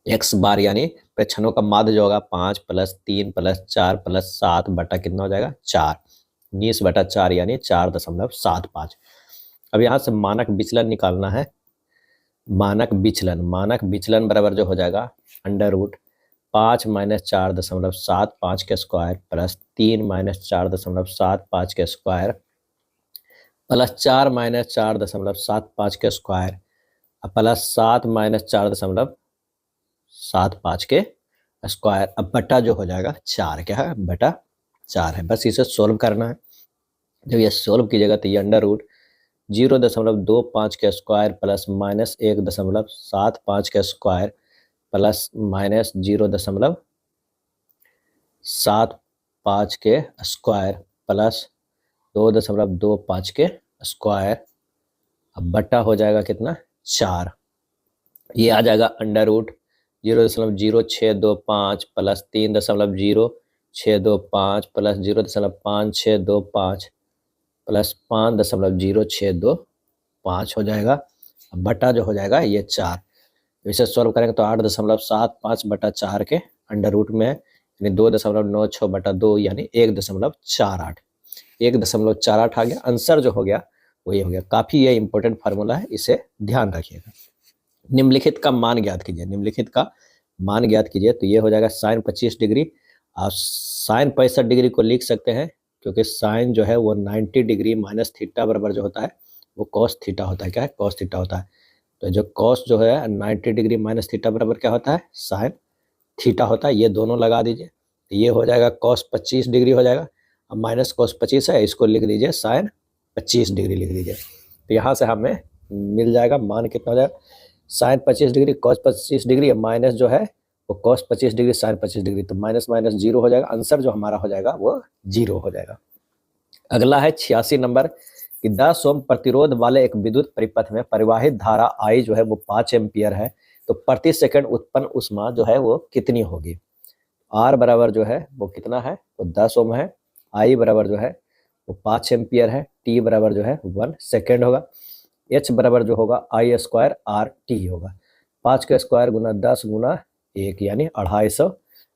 Speaker 1: एक्स बार यानी प्रेक्षणों का माध्य जो होगा 5 + 3 + 4 + 7 बटा कितना हो जाएगा? 4। 19/4 यानी 4.75। अब यहाँ से मानक विचलन निकालना है। मानक विचलन बराबर जो हो जाएगा अंडर रूट 5 माइनस 4.75 के स्क्वायर प्लस 3 माइनस 4.75 के स्क्वायर प्लस 4 माइनस 4.75 के स्क्वायर प्लस 7 माइनस 4.75 के स्क्वायर। अब बटा जो हो जाएगा 4, क्या है बटा 4 है। बस इसे सोल्व करना है। जब ये सोल्व कीजिएगा तो ये अंडर रूट 0.25 के स्क्वायर प्लस माइनस 1.75 के स्क्वायर प्लस माइनस 0.75 के स्क्वायर प्लस 2.25 के स्क्वायर। अब बटा हो जाएगा कितना 4। ये आ जाएगा under root 0.0625 plus 3.0625 plus 0.5625 plus 5.0625 हो जाएगा। अब बटा जो हो जाएगा ये 4। इसे सॉल्व करेंगे तो 8.75 बटा 4 के अंडर रूट में यानी 2.96 बटा 2 यानी 1.48 1.48 आ गया। आंसर जो हो गया वही हो गया। काफ़ी ये इंपॉर्टेंट फार्मूला है, इसे ध्यान रखिएगा। निम्नलिखित का मान ज्ञात कीजिए। निम्नलिखित का मान ज्ञात कीजिए तो ये हो जाएगा साइन 25 डिग्री। आप साइन 65 डिग्री को लिख सकते हैं क्योंकि साइन जो है वो 90 डिग्री माइनस थीटा बराबर जो होता है वो कॉस थीटा होता है। क्या है कॉस थीटा होता है। तो जो कॉस जो है 90 डिग्री माइनस थीटा बराबर क्या होता है साइन थीटा होता है। ये दोनों लगा दीजिए तो ये हो जाएगा कॉस 25 डिग्री हो जाएगा। अब माइनस कॉस 25 है, इसको लिख दीजिए साइन 25 डिग्री लिख दीजिए। तो यहाँ से हमें मिल जाएगा मान कितना हो जाएगा sine 25 degree cos 25 degree minus जो है वो कॉस 25 डिग्री साइन 25 डिग्री, तो माइनस माइनस 0 हो जाएगा। आंसर जो हमारा हो जाएगा वो 0 हो जाएगा। अगला है 86 नंबर कि 10 ओम प्रतिरोध वाले एक विद्युत परिपथ में परिवाहित धारा I जो है वो 5 एम्पियर है, तो प्रति सेकंड उत्पन्न ऊष्मा जो है वो कितनी होगी। R बराबर जो है वो कितना है वो 10 ओम है, I बराबर जो है वो 5 एम्पियर है, T बराबर जो है 1 सेकेंड होगा, H बराबर जो होगा I स्क्वायर RT होगा। 5 का स्क्वायर गुना 10 गुना 1 यानी 250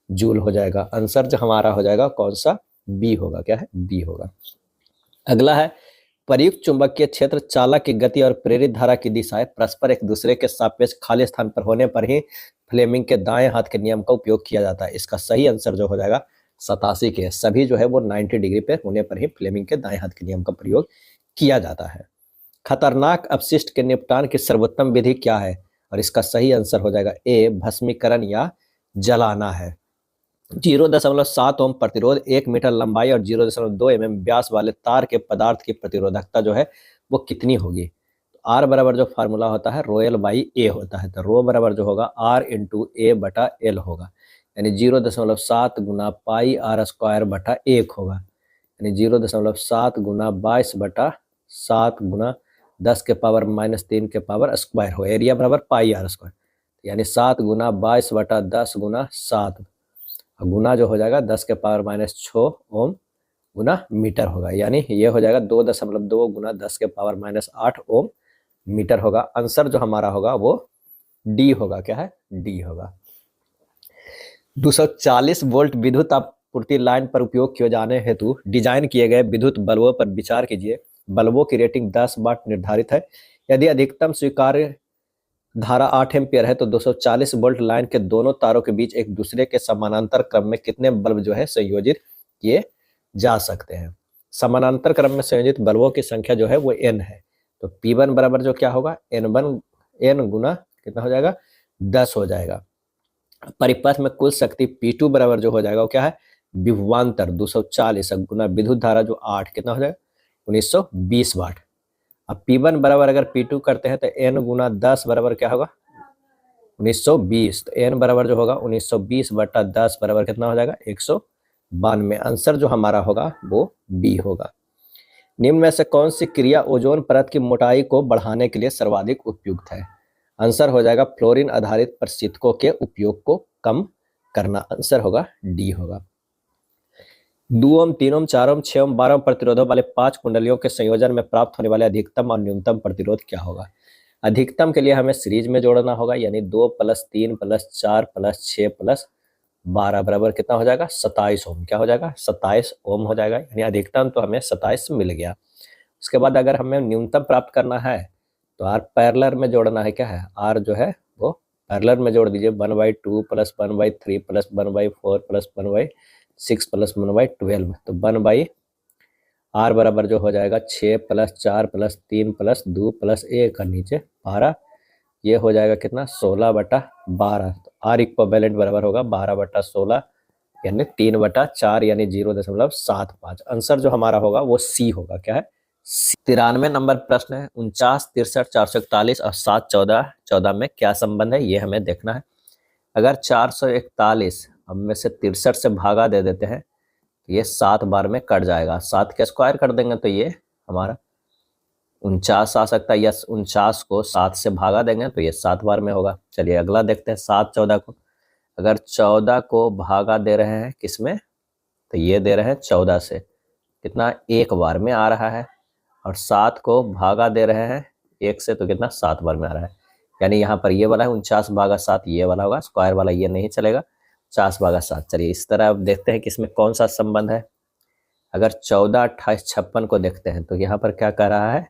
Speaker 1: जूल हो जाएगा। आंसर जो हमारा हो जाएगा कौन सा बी होगा। क्या है बी होगा। अगला है प्रयुक्त चुंबकीय क्षेत्र चालक की गति और प्रेरित धारा की दिशाएं परस्पर एक दूसरे के सापेक्ष खाली स्थान पर होने पर ही फ्लेमिंग के दाएं हाथ के नियम का उपयोग किया जाता है। इसका सही आंसर जो हो जाएगा 87 के सभी जो है वो 90 डिग्री पे होने पर ही फ्लेमिंग के दाएं हाथ के नियम का प्रयोग किया जाता है। खतरनाक अपशिष्ट के निपटान की सर्वोत्तम विधि क्या है, और इसका सही आंसर हो जाएगा ए भस्मीकरण या जलाना है। 0.7 ओम प्रतिरोध 1 मीटर लंबाई और 0.2 mm व्यास वाले तार के पदार्थ की प्रतिरोधकता जो है वो कितनी होगी। आर बराबर जो फार्मूला होता है रो एल बाई ए होता है, तो रो बराबर जो होगा आर इंटू ए बटा एल होगा, यानी 0.7 गुना पाई आर स्क्वायर बटा 1 होगा, यानी 0.7 गुना 22 बटा 7 गुना 10 के पावर माइनस 3 के पावर स्क्वायर हो। एरिया बराबर पाई आर स्क्वायर, यानी 7 गुना 22 बटा 10 गुना 7 गुना जो हो जाएगा 10 के पावर माइनस 6 ओम गुना मीटर होगा, यानी ये हो जाएगा 2.2 गुना 10 के पावर माइनस 8 ओम मीटर होगा। आंसर जो हमारा होगा वो डी होगा। क्या है डी होगा। 240 वोल्ट विद्युत आपूर्ति लाइन पर उपयोग किए जाने हेतु डिजाइन किए गए विद्युत बल्बों पर विचार कीजिए। बल्बों की रेटिंग 10 वाट निर्धारित है। यदि अधिकतम स्वीकार्य धारा 8 एम्पियर है तो 240 वोल्ट लाइन के दोनों तारों के बीच एक दूसरे के समानांतर क्रम में कितने बल्ब जो है संयोजित किए जा सकते हैं। समानांतर क्रम में संयोजित बल्बों की संख्या जो है वो n है, तो P1 बराबर जो क्या होगा n गुना कितना हो जाएगा 10 हो जाएगा। परिपथ में कुल शक्ति P2 बराबर जो हो जाएगा वो क्या है विभवांतर 240 गुना विद्युत धारा जो 8 कितना हो जाएगा 1920 वाट। अब P1 बराबर अगर P2 करते हैं तो n गुना 10 बराबर क्या होगा 1920, तो n बराबर जो होगा 1920 बटा 10 बराबर कितना हो जाएगा 192। आंसर जो हमारा होगा वो बी होगा। निम्न में से कौन सी क्रिया ओजोन परत की मोटाई को बढ़ाने के लिए सर्वाधिक उपयुक्त है। आंसर हो जाएगा फ्लोरीन आधारित प्रशीतकों के उपयोग को कम करना। आंसर होगा डी होगा। 2 ओम 3 ओम 4 ओम 6 ओम 12 ओम प्रतिरोधों वाले 5 कुंडलियों के संयोजन में प्राप्त होने वाले अधिकतम और न्यूनतम प्रतिरोध क्या होगा। अधिकतम के लिए हमें सीरीज में जोड़ना होगा, यानी 2 + 3 + 4 + 6 + 12 बराबर कितना हो जाएगा 27 ओम। क्या हो जाएगा 27 ओम हो जाएगा, यानी अधिकतम तो हमें 27 मिल गया। उसके बाद अगर हमें न्यूनतम प्राप्त करना है तो आर पैरेलल में जोड़ना है। क्या है आर जो है वो पैरेलल में जोड़ दीजिए 1/2 प्लस 1/3 प्लस 1/4 प्लस 1/6 प्लस 1/12, तो 1/r बराबर जो हो जाएगा 6 प्लस 4 प्लस 3 प्लस 2 प्लस 1 का नीचे 12, ये हो जाएगा कितना 16/12। तो आर इक्विवेलेंट बराबर होगा 12/16 यानी 3/4 यानी 0.75। आंसर जो हमारा होगा वो सी होगा। क्या है? 93 नंबर प्रश्न है। 49, 63, 441 और 7, 14, 14 में क्या संबंध है ये हमें देखना है। अगर 441 हम में से 63 से भागा दे देते हैं तो ये 7 बार में कट जाएगा। 7 के स्क्वायर कर देंगे तो ये हमारा 49 आ सकता है, या 49 को 7 से भागा देंगे तो ये 7 बार में होगा। चलिए अगला देखते हैं 7, 14 को। अगर 14 को भागा दे रहे हैं किसमें, तो ये दे रहे हैं 14 से, कितना 1 बार में आ रहा है। और 7 को भागा दे रहे हैं 1 से, तो कितना 7 बार में आ रहा है। यानी यहाँ पर ये वाला है 49/7, ये वाला होगा, स्क्वायर वाला ये नहीं चलेगा, 50/7। चलिए इस तरह अब देखते हैं कि इसमें कौन सा संबंध है। अगर 14, 28, 56 को देखते हैं तो यहाँ पर क्या कह रहा है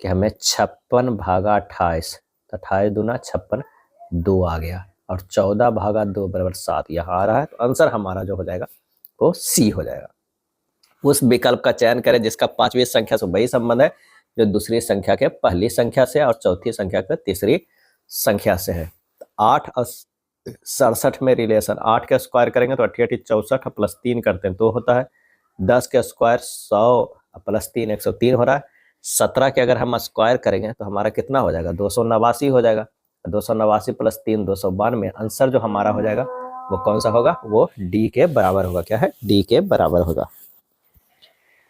Speaker 1: कि हमें 56/28, तो 28 दूना 56, 2 आ गया, और 14/2 बराबर 7 यहाँ आ रहा है। तो आंसर हमारा जो हो जाएगा वो सी हो जाएगा। उस विकल्प का चयन करें जिसका 5वीं संख्या से वही संबंध है जो दूसरी संख्या के पहली संख्या से और चौथी संख्या के तीसरी संख्या से है। 8 और 67 में रिलेशन, 8 के स्क्वायर करेंगे तो 88, 64 प्लस 3 करते हैं तो होता है 10 के स्क्वायर 100 प्लस 3 103 हो रहा है। 17 के अगर हम स्क्वायर करेंगे तो हमारा कितना हो जाएगा 289 हो जाएगा। 289 प्लस 3 292। आंसर जो हमारा हो जाएगा वो कौन सा होगा, वो डी के बराबर होगा। क्या है? डी के बराबर होगा।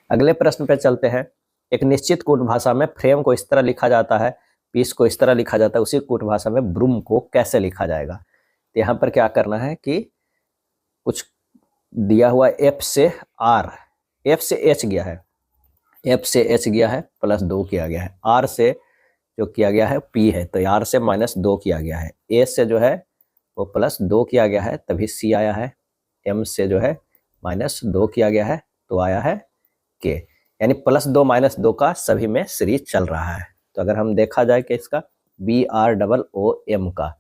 Speaker 1: अगले प्रश्न पे चलते हैं। एक निश्चित कूट भाषा में फ्रेम को इस तरह लिखा जाता है, पीस को इस तरह लिखा जाता है, उसी कूट भाषा में ब्रूम को कैसे लिखा जाएगा। तो यहाँ पर क्या करना है कि कुछ दिया हुआ एफ से आर, एफ से एच गया है, एफ से एच गया है प्लस 2 किया गया है, आर से जो किया गया है पी है तो आर से -2 किया गया है, ए से जो है वो +2 किया गया है तभी सी आया है, एम से जो है -2 किया गया है तो आया है के, यानी +2 -2 का सभी में सीरीज चल रहा है। तो अगर हम देखा जाए कि इसका BROOM का,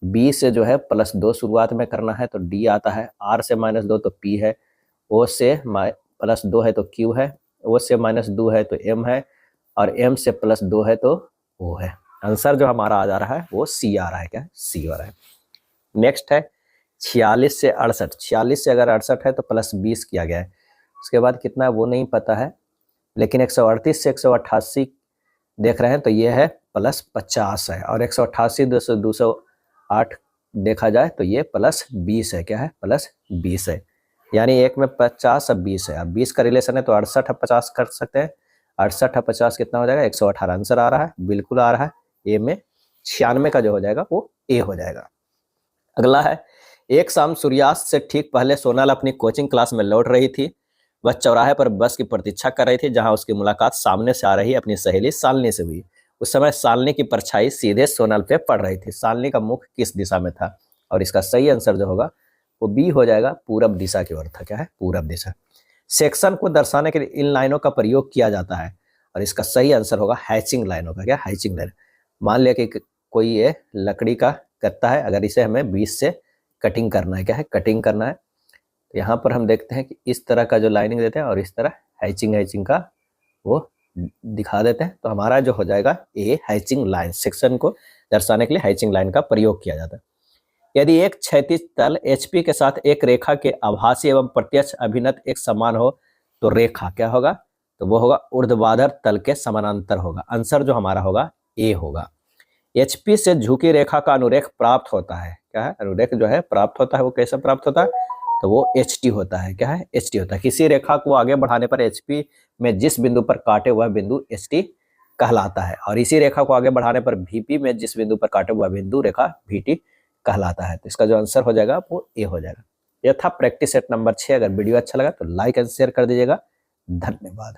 Speaker 1: बी से जो है +2 शुरुआत में करना है तो डी आता है, आर से -2 तो पी है, ओ से +2 है तो क्यू है, ओ से -2 है तो एम है, और एम से +2 है तो ओ है। आंसर जो हमारा आ जा रहा है वो सी आ रहा है। क्या? सी आ रहा है। नेक्स्ट है 46 से 68, 46 से अगर 68 है तो +20 किया गया है, उसके बाद कितना वो नहीं पता है, लेकिन 138 से 188 देख रहे हैं तो ये है +50 है, और 188 208 देखा जाए तो ये +20 है। क्या है? +20 है, यानी एक में 50 और 20 है। अब 20 का रिलेशन है तो 68 और 50 कर सकते हैं, 68 और 50 कितना हो जाएगा 118। आंसर आ रहा है, बिल्कुल आ रहा है ए में। 96 का जो हो जाएगा वो ए हो जाएगा। अगला है, एक शाम सूर्यास्त से ठीक पहले सोनल अपनी कोचिंग क्लास में लौट रही थी। वह चौराहे पर बस की प्रतीक्षा कर रही थी जहां उसकी मुलाकात सामने से आ रही अपनी सहेली शालिनी से हुई। उस समय शालिनी की परछाई सीधे सोनल पे पड़ रही थी। शालिनी का मुख किस दिशा में था, और इसका सही आंसर जो होगा वो बी हो जाएगा, पूरब दिशा की ओर था। क्या है? पूरब दिशा। सेक्शन को दर्शाने के लिए इन लाइनों का प्रयोग किया जाता है, और इसका सही आंसर होगा हैचिंग लाइनों का। क्या? Hatching line. मान लिया कि कोई ये लकड़ी का करता है, अगर इसे हमें 20 से कटिंग करना है, क्या है? कटिंग करना है, तो यहाँ पर हम देखते हैं कि इस तरह का जो लाइनिंग देते हैं और इस तरह हैचिंग का वो दिखा देते हैं, तो हमारा जो हो जाएगा ए हैचिंग लाइन। सेक्शन को दर्शाने के लिए हैचिंग लाइन का प्रयोग किया जाता है। यदि एक क्षैतिज तल HP के साथ एक रेखा के आभासी एवं प्रत्यक्ष अभिनत एक समान हो तो रेखा क्या होगा, तो वो होगा ऊर्ध्वाधर तल के समानांतर होगा। आंसर जो हमारा होगा ए होगा। HP से झुकी रेखा का अनुरेख प्राप्त होता है। क्या है? अनुरेख जो है प्राप्त होता है, वो कैसे प्राप्त होता है, तो वो HT होता है। क्या है? HT होता है। किसी रेखा को आगे बढ़ाने पर HP में जिस बिंदु पर काटे वह बिंदु HT कहलाता है, और इसी रेखा को आगे बढ़ाने पर VP में जिस बिंदु पर काटे वह बिंदु रेखा VT कहलाता है। तो इसका जो आंसर हो जाएगा वो ए हो जाएगा। यह था प्रैक्टिस सेट नंबर 6। अगर वीडियो अच्छा लगा तो लाइक एंड शेयर कर दीजिएगा। धन्यवाद।